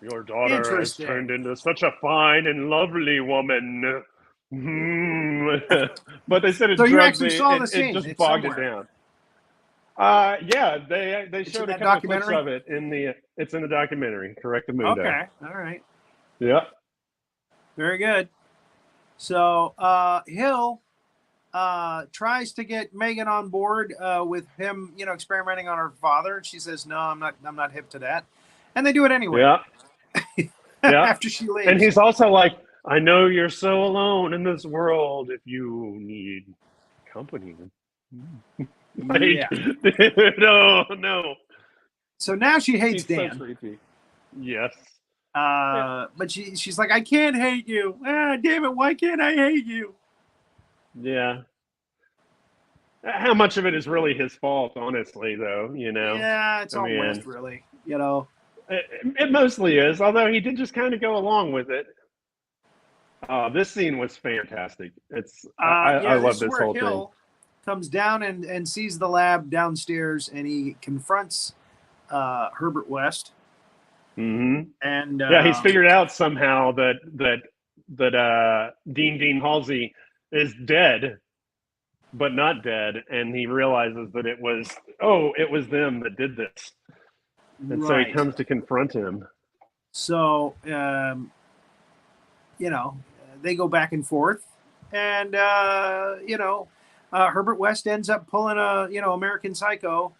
your daughter has turned into such a fine and lovely woman. But they said it so you actually saw the scene. It just it's bogged somewhere. it down. Yeah, they showed a couple clips of it it's in the documentary, Correct the Mundo. Okay, all right. Yeah. Very good. So Hill tries to get Megan on board with him, experimenting on her father. She says, "No, I'm not hip to that," and they do it anyway. Yeah. Yeah. After she leaves, and he's also like, "I know you're so alone in this world. If you need company." Like, yeah. no. So now she hates He's so Dan. creepy. Yes. But she's like, "I can't hate you. Ah, damn it! Why can't I hate you?" Yeah. How much of it is really his fault, honestly, though, Yeah, it's all West, really. It mostly is, although he did just kind of go along with it. This scene was fantastic. I love this whole Hill comes down and sees the lab downstairs, and he confronts Herbert West. Mm-hmm. And he's figured out somehow that Dean Halsey is dead, but not dead, and he realizes that it was them that did this, and so he comes to confront him. So they go back and forth, and Herbert West ends up pulling a American Psycho.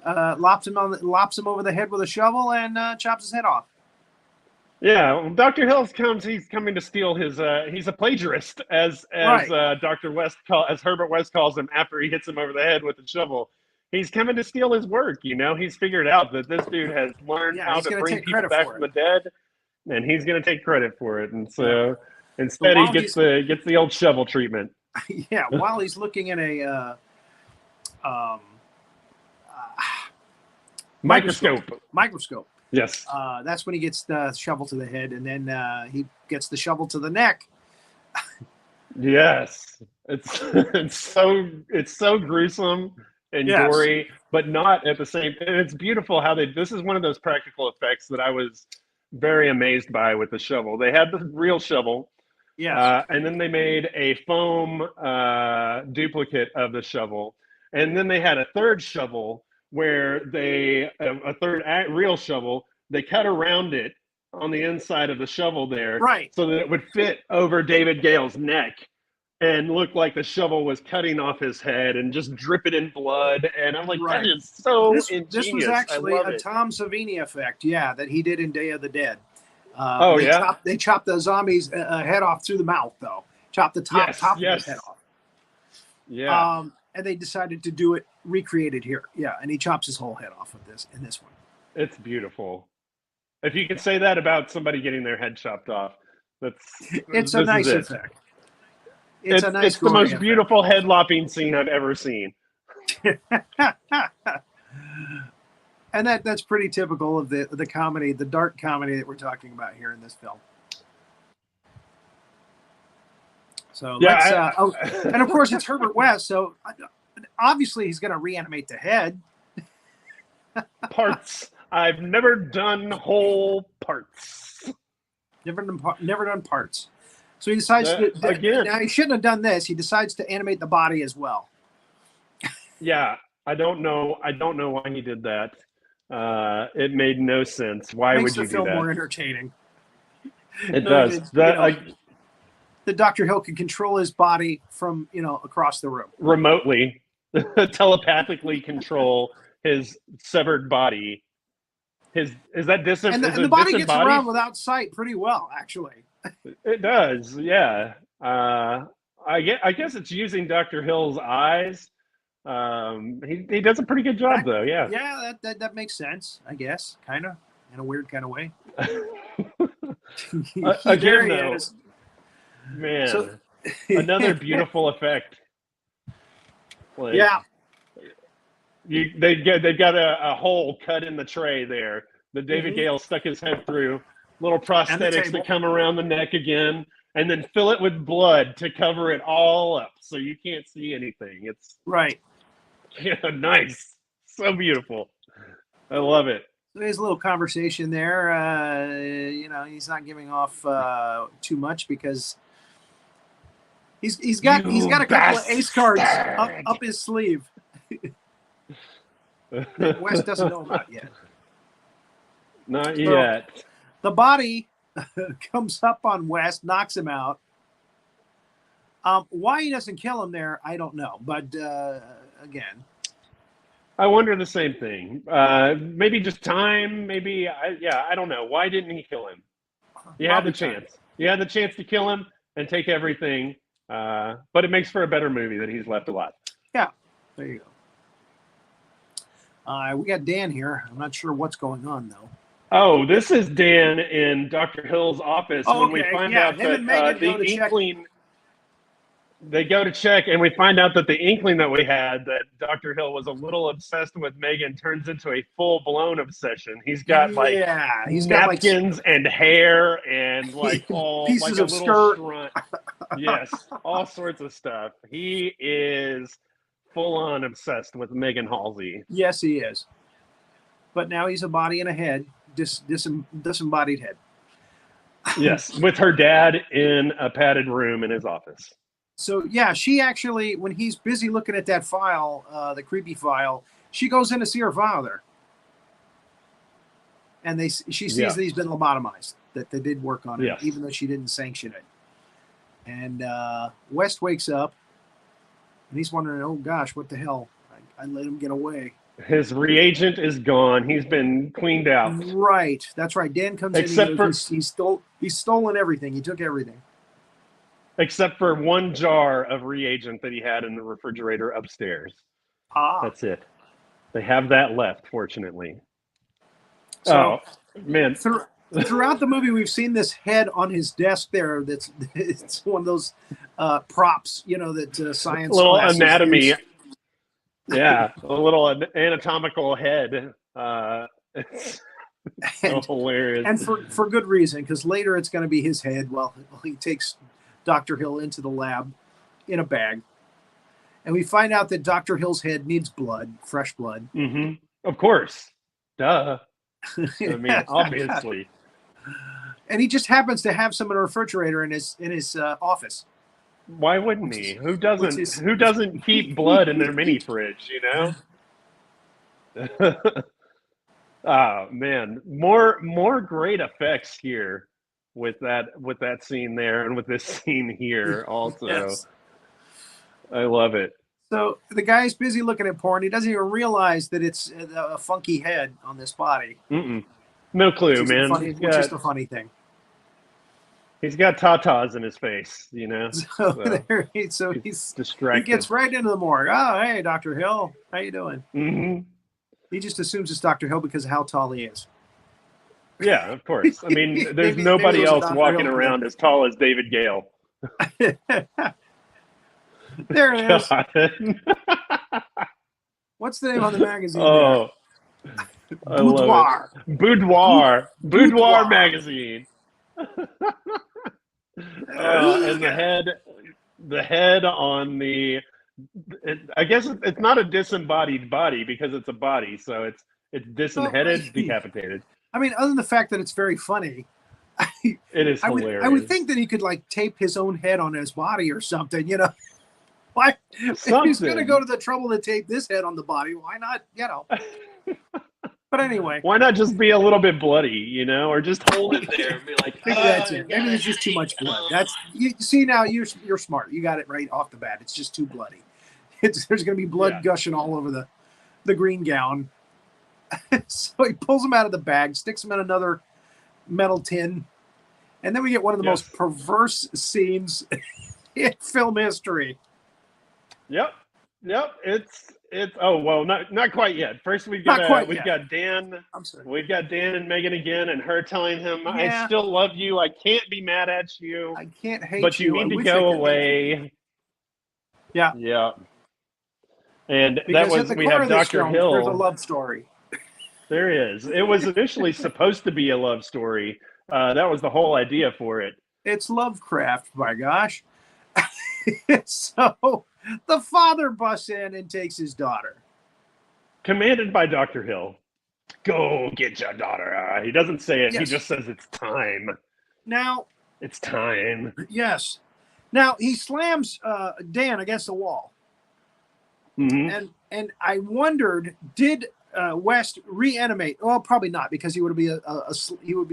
Lops him over the head with a shovel and chops his head off. Yeah, well, Dr. Hill comes. He's coming to steal his. He's a plagiarist, as Dr. West as Herbert West calls him after he hits him over the head with the shovel. He's coming to steal his work. He's figured out that this dude has learned how to bring people back from the dead, and he's going to take credit for it. And so instead, he gets the old shovel treatment. Yeah, while he's looking at a microscope. Yes. That's when he gets the shovel to the head, and then he gets the shovel to the neck. Yes, it's so gruesome and gory, but not at the same. And it's beautiful how this is one of those practical effects that I was very amazed by with the shovel. They had the real shovel, and then they made a foam duplicate of the shovel, and then they had a third shovel where a third real shovel, they cut around it on the inside of the shovel there, so that it would fit over David Gale's neck and look like the shovel was cutting off his head and just dripping in blood. And I'm like, that is so ingenious. This was actually a Tom Savini effect, that he did in Day of the Dead. They chopped the zombie's head off through the mouth, though. Chopped the top of his head off. Yeah. And they decided to do it recreated here. Yeah, and he chops his whole head off with this in this one. It's beautiful. If you could say that about somebody getting their head chopped off, it's a nice effect. It's the most beautiful head lopping scene I've ever seen. And that's pretty typical of the comedy, the dark comedy that we're talking about here in this film. So and of course it's Herbert West, so obviously he's going to reanimate the head. Parts. I've never done whole parts. Never done parts. So he decides again. Now he shouldn't have done this. He decides to animate the body as well. Yeah, I don't know why he did that. It made no sense. Why would you do that? Makes the film more entertaining. It does. The Dr. Hill can control his body from across the room remotely, telepathically control his severed body. Is that distant? And the body gets around without sight pretty well, actually. It does, yeah. I guess it's using Dr. Hill's eyes. He does a pretty good job, though. Yeah. Yeah, that makes sense. I guess, kind of, in a weird kind of way. Again, though. Man, another beautiful effect. They've got a hole cut in the tray there that David Gale stuck his head through. Little prosthetics that come around the neck again, and then fill it with blood to cover it all up so you can't see anything. It's nice, so beautiful. I love it. There's a little conversation there. He's not giving off too much because he's got a couple of ace cards up his sleeve that West doesn't know about yet. Not yet. The body comes up on West, knocks him out, Why he doesn't kill him there, I don't know. But again, I wonder the same thing. Maybe just time. Maybe I don't know. Why didn't he kill him? He had the chance. He had the chance to kill him and take everything. But it makes for a better movie that he's left alive. Yeah, there you go. We got Dan here. I'm not sure what's going on though. Oh, this is Dan in Dr. Hill's office when we find out that the Inkling. They go to check, and we find out that the inkling that we had, that Dr. Hill was a little obsessed with Megan, turns into a full-blown obsession. He's got he's napkins and hair and all pieces like of skirt. Yes, all sorts of stuff. He is full-on obsessed with Megan Halsey. Yes, he is. But now he's a body and a head, disembodied head. Yes, with her dad in a padded room in his office. So, yeah, she actually, when he's busy looking at that file, the creepy file, she goes in to see her father. And she sees that he's been lobotomized, that they did work on it, even though she didn't sanction it. And West wakes up, and he's wondering, oh, gosh, what the hell? I let him get away. His reagent is gone. He's been cleaned out. Right. That's right. Dan comes in and he's stolen everything. He took everything. Except for one jar of reagent that he had in the refrigerator upstairs. That's it. They have that left, fortunately. So, man. Throughout the movie, we've seen this head on his desk there. It's one of those props, that science. Little anatomy. Yeah, a little anatomical head. It's so hilarious. And for good reason, because later it's going to be his head while he takes Dr. Hill into the lab in a bag. And we find out that Dr. Hill's head needs blood, fresh blood. Mm-hmm. Of course. Duh. I mean, obviously. And he just happens to have some in a refrigerator in his office. Why wouldn't he? Who doesn't keep blood in their mini fridge, Oh man. More great effects here. With that scene there and with this scene here also. Yes. I love it. So the guy's busy looking at porn. He doesn't even realize that it's a funky head on this body. No clue, man. Which is the funny thing. He's got tatas in his face, So he's distracted. He gets right into the morgue. Oh, hey, Dr. Hill. How you doing? Mm-hmm. He just assumes it's Dr. Hill because of how tall he is. Yeah, of course. I mean, there's nobody else walking around as tall as David Gale. There it is. What's the name on the magazine? Oh, Boudoir. Boudoir magazine. And the head on the. I guess it's not a disembodied body because it's a body, so it's disenheaded, decapitated. I mean, other than the fact that it's very funny, it is hilarious. I would think that he could tape his own head on his body or something. Why? If he's going to go to the trouble to tape this head on the body, why not? But anyway, why not just be a little bit bloody, or just hold it there and be like, that's it. Maybe there's just too much blood. See now you're smart. You got it right off the bat. It's just too bloody. There's going to be blood gushing all over the green gown. So he pulls him out of the bag, sticks him in another metal tin, and then we get one of the most perverse scenes in film history. Yep. It's not quite yet. First we've got Dan. I'm sorry. We've got Dan and Megan again, and her telling him, "I still love you. I can't be mad at you. I can't hate you. But you need to go away." Yeah. Yeah. And because we have Dr. Hill. There's a love story. There is. It was initially supposed to be a love story. That was the whole idea for it. It's Lovecraft, my gosh. So the father busts in and takes his daughter. Commanded by Dr. Hill. Go get your daughter. He doesn't say it. Yes. He just says it's time. Now. It's time. Yes. Now he slams Dan against the wall. Mm-hmm. And I wondered, did West reanimate? Well, probably not, because he would be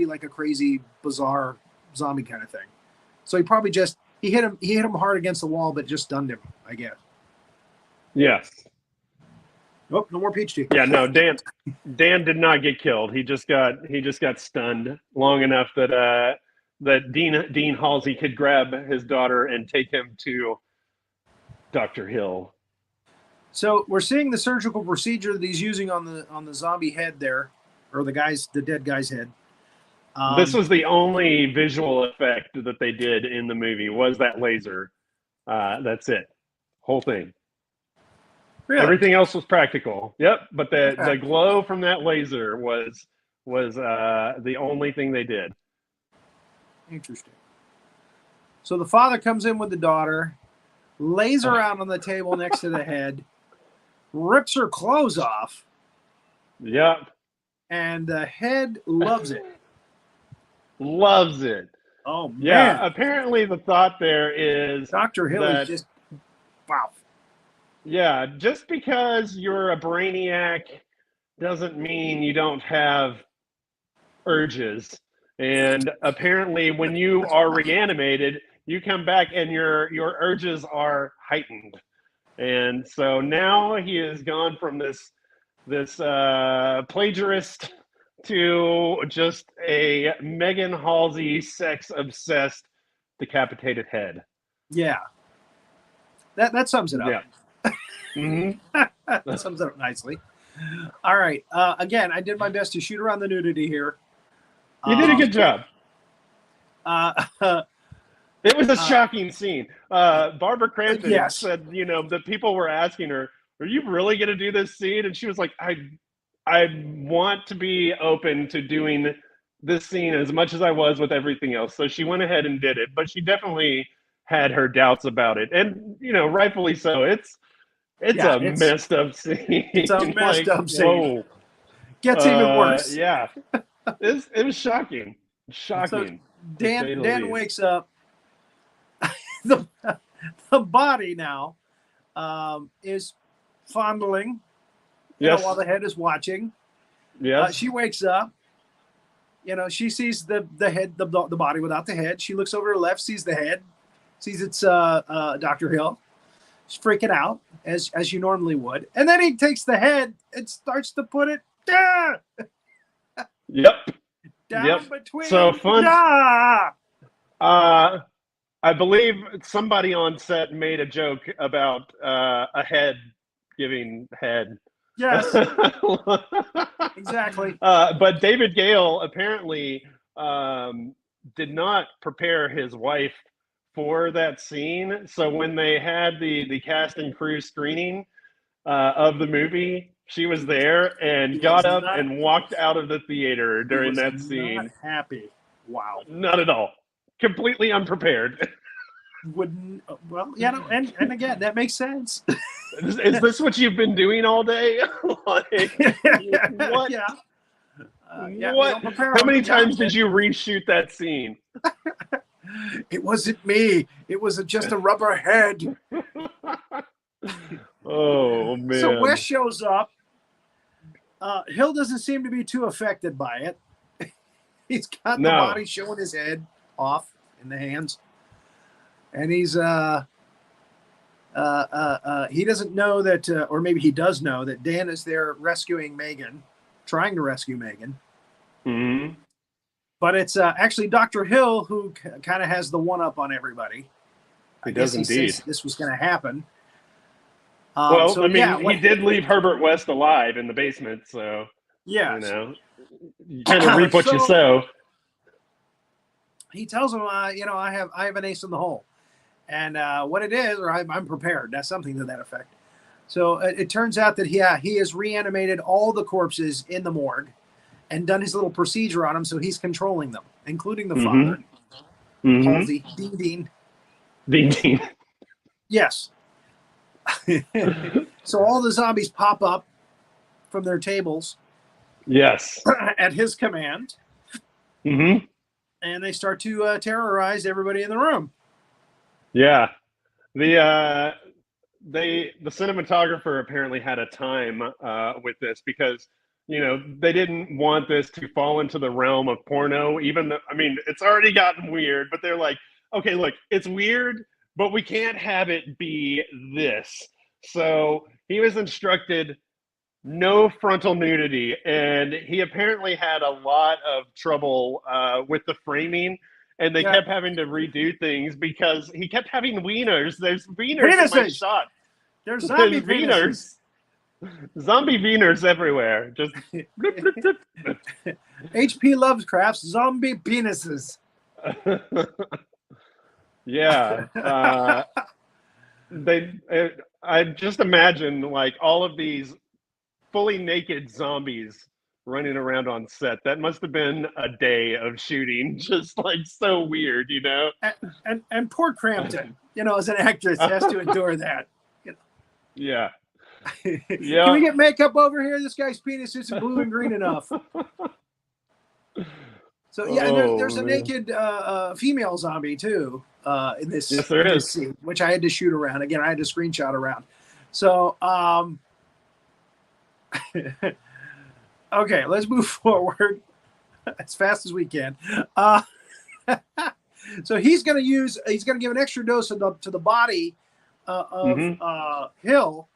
like a crazy, bizarre zombie kind of thing. So he He hit him hard against the wall, but just stunned him, I guess. Yes. Oh, no more peach tea. Yeah, no, Dan did not get killed. He just got stunned long enough that Dean Halsey could grab his daughter and take him to Dr. Hill. So we're seeing the surgical procedure that he's using on the zombie head there, or the dead guy's head. This was the only visual effect that they did in the movie, was that laser. That's it. Whole thing. Really? Everything else was practical. Yep, but the glow from that laser was the only thing they did. Interesting. So the father comes in with the daughter, lays her out on the table next to the head, rips her clothes off. Yep. And the head loves it. Loves it. Oh, man. Yeah, apparently the thought there is Dr. Hill is just, wow. Yeah, just because you're a brainiac doesn't mean you don't have urges. And apparently when you are reanimated, you come back and your urges are heightened. And so now he has gone from this plagiarist to just a Megan Halsey sex-obsessed decapitated head. Yeah. That sums it up. Yeah. Mm-hmm. That sums it up nicely. All right. Again, I did my best to shoot around the nudity here. You did a good job. It was a shocking scene. Barbara Crampton said, that people were asking her, "Are you really going to do this scene?" And she was like, I want to be open to doing this scene as much as I was with everything else. So she went ahead and did it, but she definitely had her doubts about it. And, rightfully so. It's messed up scene. It's a messed up scene. Whoa. Gets even worse. Yeah. It was shocking. Shocking. So Dan wakes up. The body now is fondling. While the head is watching. Yeah. She wakes up. She sees the head, the body without the head. She looks over to the left, sees the head, sees it's Dr. Hill. She's freaking out as you normally would, and then he takes the head and starts to put it down. Down between. So fun. I believe somebody on set made a joke about a head giving head. Yes, exactly. But David Gale apparently did not prepare his wife for that scene. So when they had the cast and crew screening of the movie, she was there and got up and walked out of the theater during that scene. Not happy. Wow. Not at all. Completely unprepared. And again, that makes sense. Is this what you've been doing all day? What? Yeah. What? How many times did you reshoot that scene? It wasn't me. It was just a rubber head. Oh, man. So Wes shows up. Hill doesn't seem to be too affected by it. He's got the body showing his head off in the hands. And he's he doesn't know that, or maybe he does know that Dan is there rescuing Megan, trying to rescue Megan. Mm-hmm. But it's actually Dr. Hill who kind of has the one up on everybody. He does indeed. This was going to happen. He did leave Herbert West alive in the basement, so you kind of reap what you sow. He tells him, I have an ace in the hole. And what it is, or I'm prepared. That's something to that effect. So it turns out that he has reanimated all the corpses in the morgue and done his little procedure on them, so he's controlling them, including the father. Mm-hmm. Halsey. Dean. Dean. Yes. So all the zombies pop up from their tables. Yes. At his command. Mm-hmm. And they start to terrorize everybody in the room. Yeah, the cinematographer apparently had a time with this because they didn't want this to fall into the realm of porno. Even though, it's already gotten weird, but they're like, okay, look, it's weird, but we can't have it be this. So he was instructed no frontal nudity, and he apparently had a lot of trouble with the framing, and they kept having to redo things because he kept having wieners. There's wieners in my shot. There's zombie wieners. Zombie wieners everywhere. Just H.P. Lovecraft's zombie penises. Yeah. I just imagine like all of these fully naked zombies running around on set. That must have been a day of shooting. Just like so weird, you know? And poor Crampton, you know, as an actress, has to endure that. You know? Yeah. Can we get makeup over here? This guy's penis isn't blue and green enough. So yeah, and there's a naked female zombie too in this, yes, there is. Scene, which I had to shoot around. Again, I had to screenshot around. So okay, let's move forward as fast as we can. So he's going to give an extra dose to the body of Hill.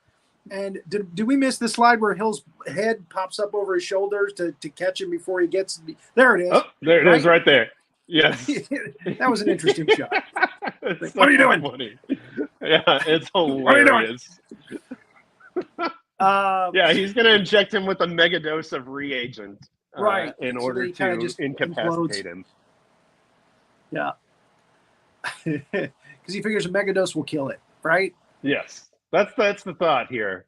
And did we miss the slide where Hill's head pops up over his shoulders to catch him before he gets? There it is. Oh, there it is, right there. Yes, that was an interesting shot. Like, what are you doing? Funny. Yeah, it's hilarious. Yeah, he's going to inject him with a mega dose of reagent, right? In order to incapacitate him. Yeah, because he figures a mega dose will kill it, right? Yes. That's the thought here.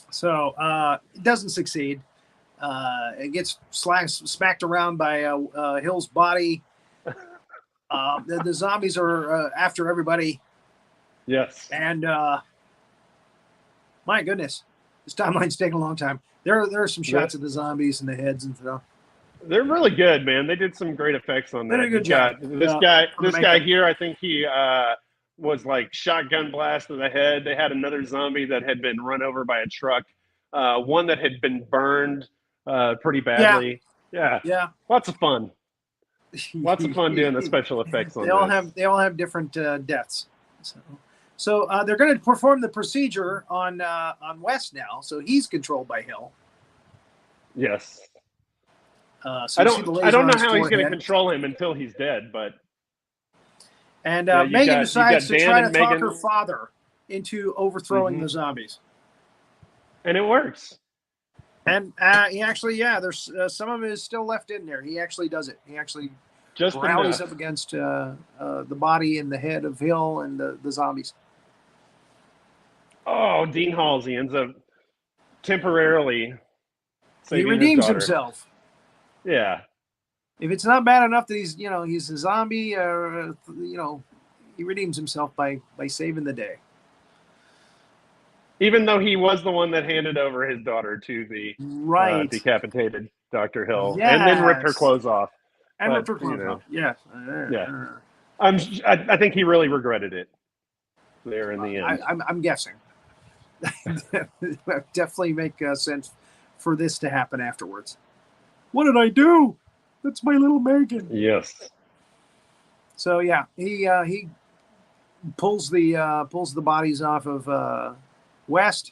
So it doesn't succeed. It gets smacked around by Hill's body. The zombies are after everybody. Yes. And my goodness, this timeline's taking a long time. There are some shots of the zombies and the heads and stuff. They're really good, man. They did some great effects on that. They did a good job. This guy here, I think he was like shotgun blast to the head. They had another zombie that had been run over by a truck. One that had been burned pretty badly. Yeah. Lots of fun. Lots of fun doing the special effects on They all have different deaths. So they're going to perform the procedure on West now. So he's controlled by Hill. Yes. So I don't know how he's going to control him until he's dead, but. And Megan decides to try to talk her father into overthrowing the zombies. And it works. And he actually, there's some of it is still left in there. He actually does it. He actually just rallies up against the body and the head of Hill and the zombies. Oh, Dean Halsey ends up temporarily saving he redeems his daughter. Himself. Yeah. If it's not bad enough that he's a zombie, he redeems himself by saving the day. Even though he was the one that handed over his daughter to the decapitated Dr. Hill, and then ripped her clothes off. Ripped her clothes off. Yes. Yeah. I think he really regretted it there in the end. I'm guessing. Definitely make sense for this to happen afterwards. What did I do? That's my little Megan. Yes. So yeah, he pulls the bodies off of West,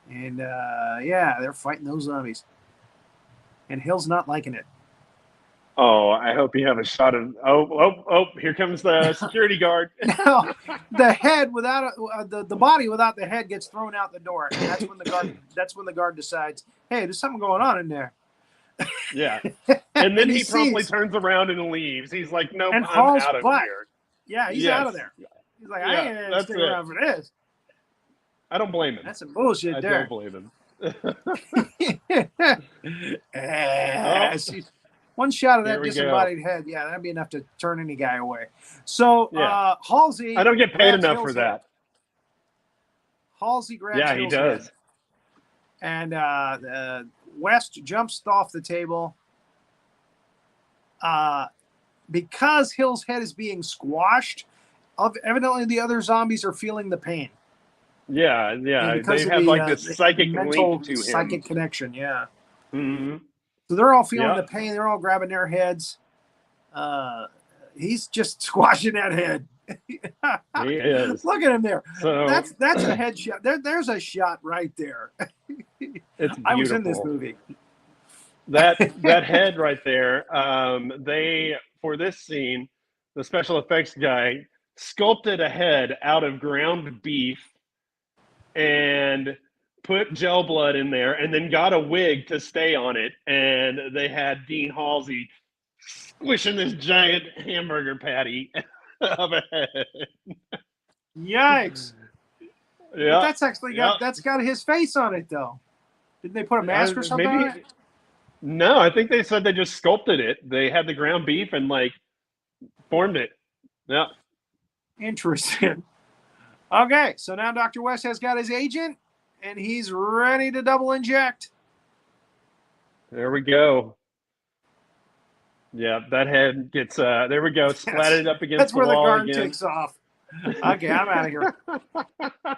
and they're fighting those zombies. And Hill's not liking it. Oh, I hope you have a shot of. Oh! Here comes the security guard. Now, the head without the body without the head gets thrown out the door, and that's when the guard decides, hey, there's something going on in there. Yeah, and then he promptly turns around and leaves. He's like, "No, I'm out of here." Yeah, he's out of there. He's like, I ain't sticking around for this. I don't blame him. That's some bullshit there. I don't blame him. One shot of that disembodied head, that'd be enough to turn any guy away. So Halsey, I don't get paid enough for that. Halsey grabs Hill's head. And West jumps off the table. Because Hill's head is being squashed, evidently the other zombies are feeling the pain. Yeah. They have like this psychic link to him. Psychic connection, yeah. Mm-hmm. So they're all feeling the pain. They're all grabbing their heads. he's just squashing that head. He is. Look at him there. So That's a headshot. There's a shot right there. it's beautiful. I was in this movie. That head right there. They, for this scene, the special effects guy sculpted a head out of ground beef and put gel blood in there, and then got a wig to stay on it. And they had Dean Halsey squishing this giant hamburger patty of a head. Yikes! Yeah, But that's actually got his face on it though. Didn't they put a mask or something on it? No, I think they said they just sculpted it. They had the ground beef and like formed it. Yeah. Interesting. Okay, so now Dr. West has got his agent, and he's ready to double inject. There we go. Yeah, that head gets, there we go, splatted up against the wall. That's where the guard again. takes off. Okay, I'm out of here.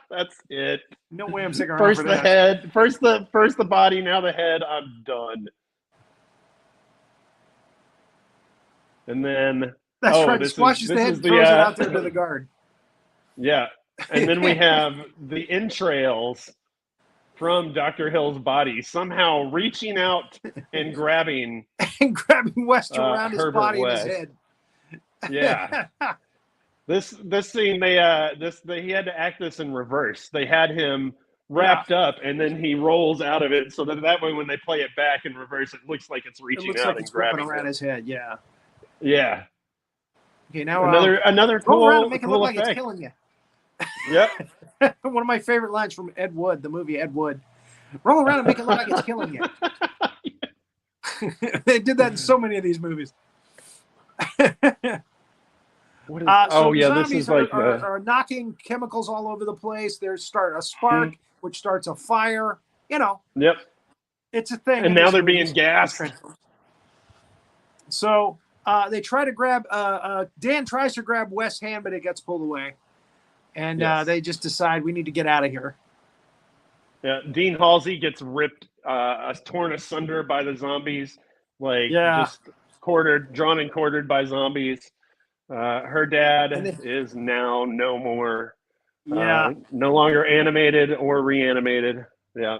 That's it. No way I'm sticking around First for the that. head, first the body, now the head. I'm done. And then That's right. He squashes the head and throws it out there to the guard. Yeah, and then we have the entrails from Dr. Hill's body somehow reaching out and grabbing West around his Herbert body West. and his head. Yeah. This scene, he had to act this in reverse. They had him wrapped up, and then he rolls out of it, so that way when they play it back in reverse, it looks like it's reaching out like and it's grabbing around his head. Yeah. Yeah. Okay, now another roll cool, around and make it cool look like effect. it's killing you. Yep. One of my favorite lines from Ed Wood, the movie Ed Wood. Roll around and make it look like it's killing you. They did that in so many of these movies. What is, So this zombies is like are knocking chemicals all over the place. There's a spark, which starts a fire. You know, Yep. it's a thing. And now they're being gassed. So they try to grab. Dan tries to grab West's hand, but it gets pulled away, and they just decide we need to get out of here. Yeah, Dean Halsey gets ripped, torn asunder by the zombies, just drawn and quartered by zombies. Her dad is now no more, no longer animated or reanimated. Yeah,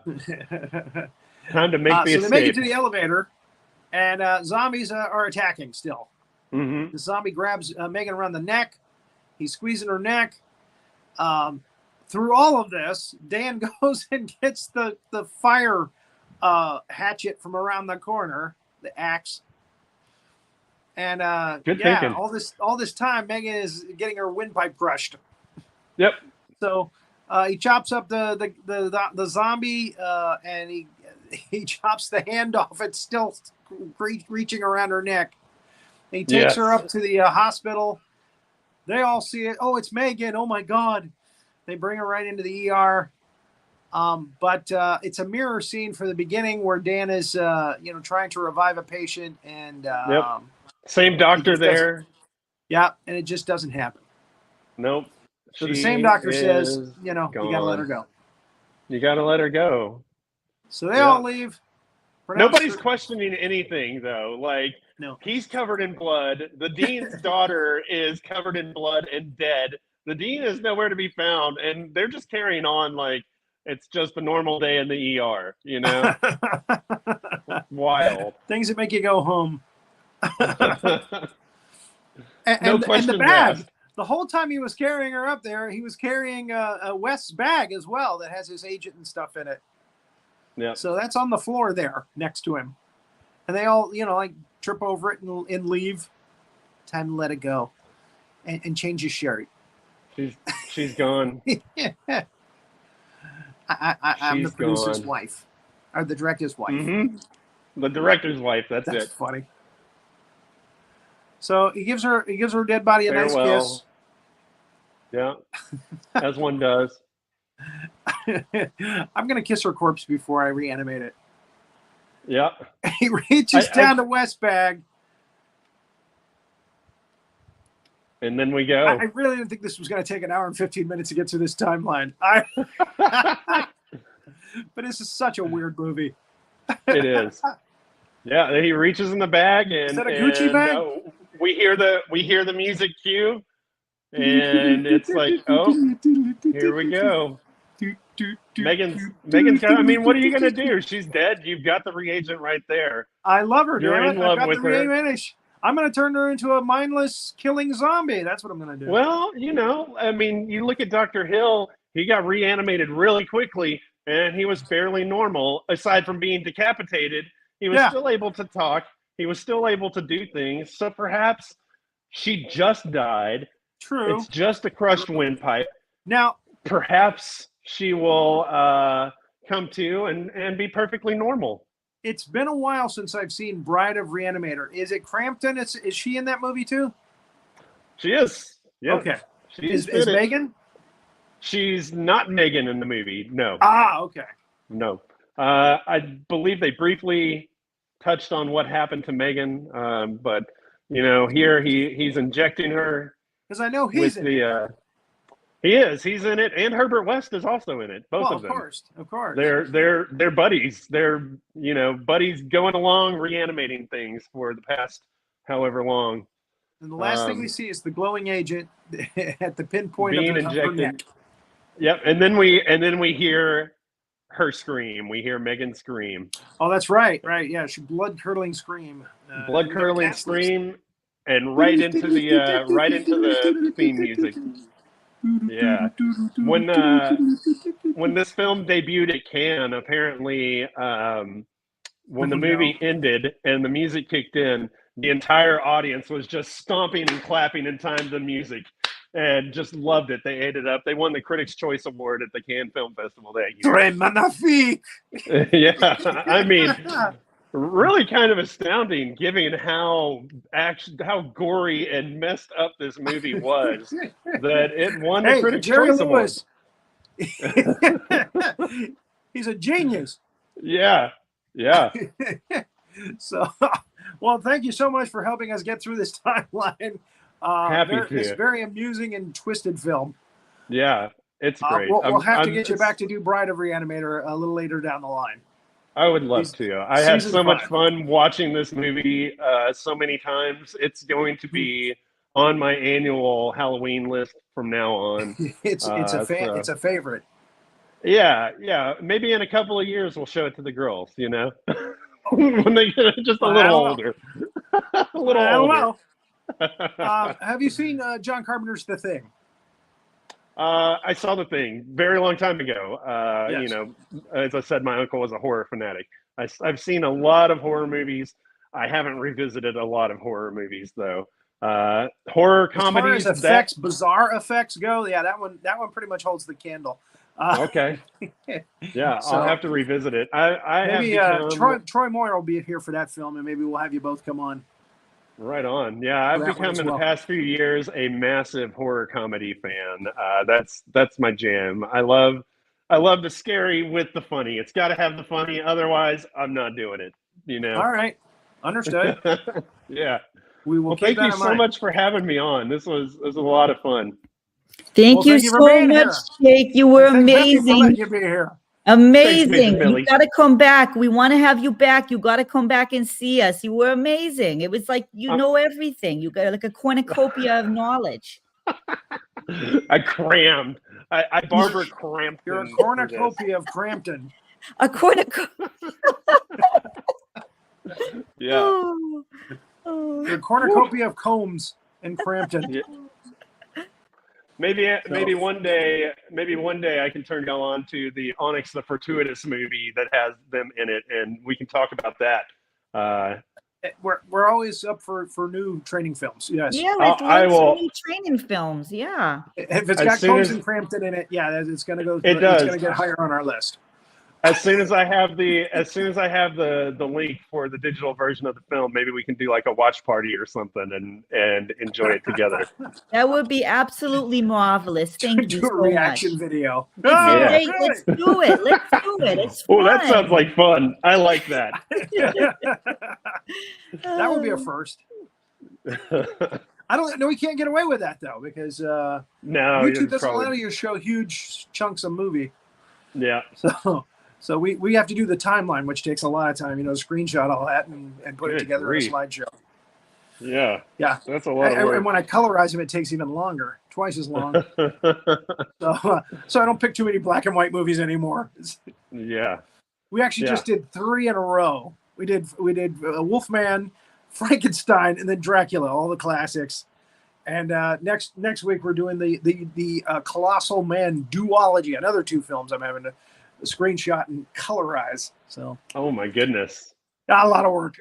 time to make the escape. So they make it to the elevator, and zombies are attacking still. Mm-hmm. The zombie grabs Megan around the neck. He's squeezing her neck. Through all of this, Dan goes and gets the fire hatchet from around the corner, the axe. And Good thinking. all this time, Megan is getting her windpipe crushed. Yep. So he chops up the zombie, and he chops the hand off. It's still reaching around her neck. He takes her up to the hospital. They all see it. Oh, it's Megan. Oh my God. They bring her right into the ER. But it's a mirror scene for the beginning where Dan is, trying to revive a patient, and same doctor there. Yeah, and it just doesn't happen. Nope. So the same doctor says, you gotta let her go. You gotta let her go. So they all leave. Nobody's questioning anything, though. No. He's covered in blood. The dean's daughter is covered in blood and dead. The dean is nowhere to be found, and they're just carrying on like it's just a normal day in the ER, Wild. Things that make you go home. and the bag. Asked. The whole time he was carrying her up there, he was carrying a West's bag as well that has his agent and stuff in it. Yeah. So that's on the floor there next to him. And they all, trip over it and leave. Time to let it go. And change his shirt. She's gone. I'm the producer's wife. Or the director's wife. Mm-hmm. The director's wife, that's it. Funny. So he gives her dead body a nice kiss. Yeah. As one does. I'm gonna kiss her corpse before I reanimate it. Yeah. He reaches down to West's bag. And then we go. I really didn't think this was going to take an hour and 15 minutes to get through this timeline. But this is such a weird movie. It is. Yeah, he reaches in the bag and... Is that a Gucci bag? we hear the music cue, and it's like, oh, here we go. Megan's got. I mean, what are you gonna do? She's dead. You've got the reagent right there. I love her. You're in love with her. I'm gonna turn her into a mindless killing zombie. That's what I'm gonna do. Well, I mean, you look at Dr. Hill. He got reanimated really quickly, and he was barely normal. Aside from being decapitated, he was still able to talk. He was still able to do things. So perhaps she just died. True. It's just a crushed windpipe. Now, perhaps she will come to and be perfectly normal. It's been a while since I've seen Bride of Re-Animator. Is it Crampton? Is she in that movie too? She is. Yeah. Okay. Is Megan? She's not Megan in the movie. No. Ah, okay. No. I believe they briefly touched on what happened to Megan, but here he's injecting her. Because I know he's in it. He is. He's in it, and Herbert West is also in it. Both of them. Of course. They're buddies. They're buddies going along reanimating things for the past however long. And the last thing we see is the glowing agent at the pinpoint being of her neck. Yep, and then we hear her scream. We hear Megan scream. Oh, that's right. Right. Yeah, she blood curdling scream. Blood curdling scream, and right into the theme music. Yeah, when this film debuted at Cannes, apparently, when the movie ended and the music kicked in, the entire audience was just stomping and clapping in time to the music, and just loved it. They ate it up. They won the Critics' Choice Award at the Cannes Film Festival that year. Très magnifique. Yeah, I mean, really kind of astounding, given how gory and messed up this movie was, that it won the Critics' Choice Award. He's a genius. Yeah. So, well, thank you so much for helping us get through this timeline. Happy to. It's very amusing and twisted film. Yeah, it's great. We'll have to get you back to do Bride of Re-Animator a little later down the line. I would love to. I had so much fun watching this movie so many times. It's going to be on my annual Halloween list from now on. It's a favorite. Yeah. Maybe in a couple of years we'll show it to the girls. When they get just a little older. A little older. Have you seen John Carpenter's The Thing? I saw The Thing very long time ago. Yes. As I said, my uncle was a horror fanatic. I've seen a lot of horror movies. I haven't revisited a lot of horror movies though. Horror comedies. As far as bizarre effects go, yeah, that one pretty much holds the candle. Okay. Yeah, so, I'll have to revisit it. Maybe Troy Moore will be here for that film, and maybe we'll have you both come on. Right on. Yeah, I've become in the past few years a massive horror comedy fan. That's my jam. I love the scary with the funny. It's got to have the funny, otherwise I'm not doing it. All right, understood. Yeah. We will. Well, thank you so much for having me on. This was a lot of fun. Thank you so much, Jake. You were amazing. You be here. Amazing. You got to come back. We want to have you back. You got to come back and see us. You were amazing. It was like you know everything. You got like a cornucopia of knowledge. I crammed. I Barbara cramped. You're a cornucopia of Crampton. A cornucopia. Yeah. You're a cornucopia of Combs and Crampton. Yeah. Maybe one day I can turn y'all on to the Onyx the Fortuitous movie that has them in it, and we can talk about that. We're always up for new training films. Yes. Yeah, let's learn some training films. Yeah. If it's got Combs and Crampton in it, yeah, it's gonna go. It does. It's gonna get higher on our list. As soon as I have the link for the digital version of the film, maybe we can do like a watch party or something and enjoy it together. That would be absolutely marvelous. Thank you so much. Reaction video. Let's do it. It's fun. Oh, that sounds like fun. I like that. That would be a first. I don't know. We can't get away with that though, because no, YouTube doesn't allow you to show huge chunks of movie. Yeah. So we have to do the timeline, which takes a lot of time. Screenshot all that and put it together in a slideshow. Yeah. Yeah. That's a lot of work. And when I colorize them, it takes even longer, twice as long. So I don't pick too many black and white movies anymore. Yeah. We actually just did 3 in a row. We did Wolfman, Frankenstein, and then Dracula, all the classics. And next week we're doing the Colossal Man duology, another 2 films I'm having to screenshot and colorize. So. Oh my goodness. A lot of work.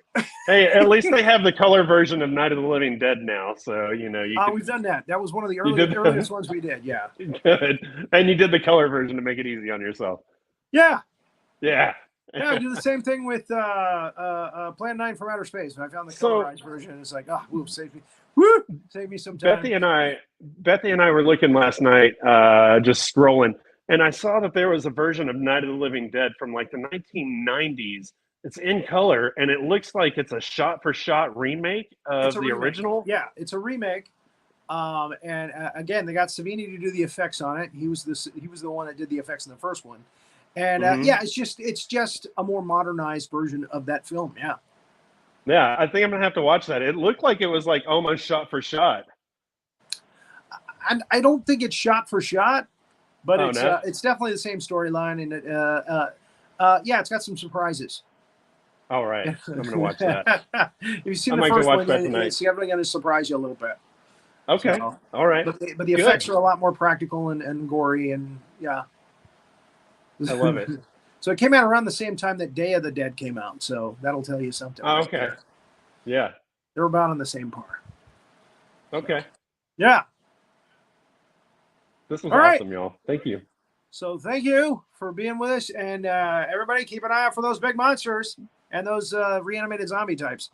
Hey, at least they have the color version of Night of the Living Dead now, so you know you. We've done that. That was one of the earliest ones we did. Yeah. Good, and you did the color version to make it easy on yourself. Yeah. Yeah. Yeah, I do the same thing with Plan 9 from Outer Space. When I found the colorized version, it's like, save me some time. Bethy and I were looking last night, just scrolling, and I saw that there was a version of Night of the Living Dead from like the 1990s. It's in color, and it looks like it's a shot-for-shot remake of the original. Yeah, it's a remake. And again, they got Savini to do the effects on it. He was the one that did the effects in the first one. And it's just a more modernized version of that film. Yeah. Yeah, I think I'm gonna have to watch that. It looked like it was like almost shot for shot. I don't think it's shot for shot, but it's definitely the same storyline, and it's got some surprises. All right, I'm gonna watch that. If you've seen the first one, it's definitely gonna surprise you a little bit. Okay, so, all right. But the effects are a lot more practical and gory, and yeah. I love it. So it came out around the same time that Day of the Dead came out, so that'll tell you something. Oh, okay. Yeah. They're about on the same par. Okay. Yeah. This was awesome, y'all. Thank you. So thank you for being with us, and everybody keep an eye out for those big monsters and those reanimated zombie types.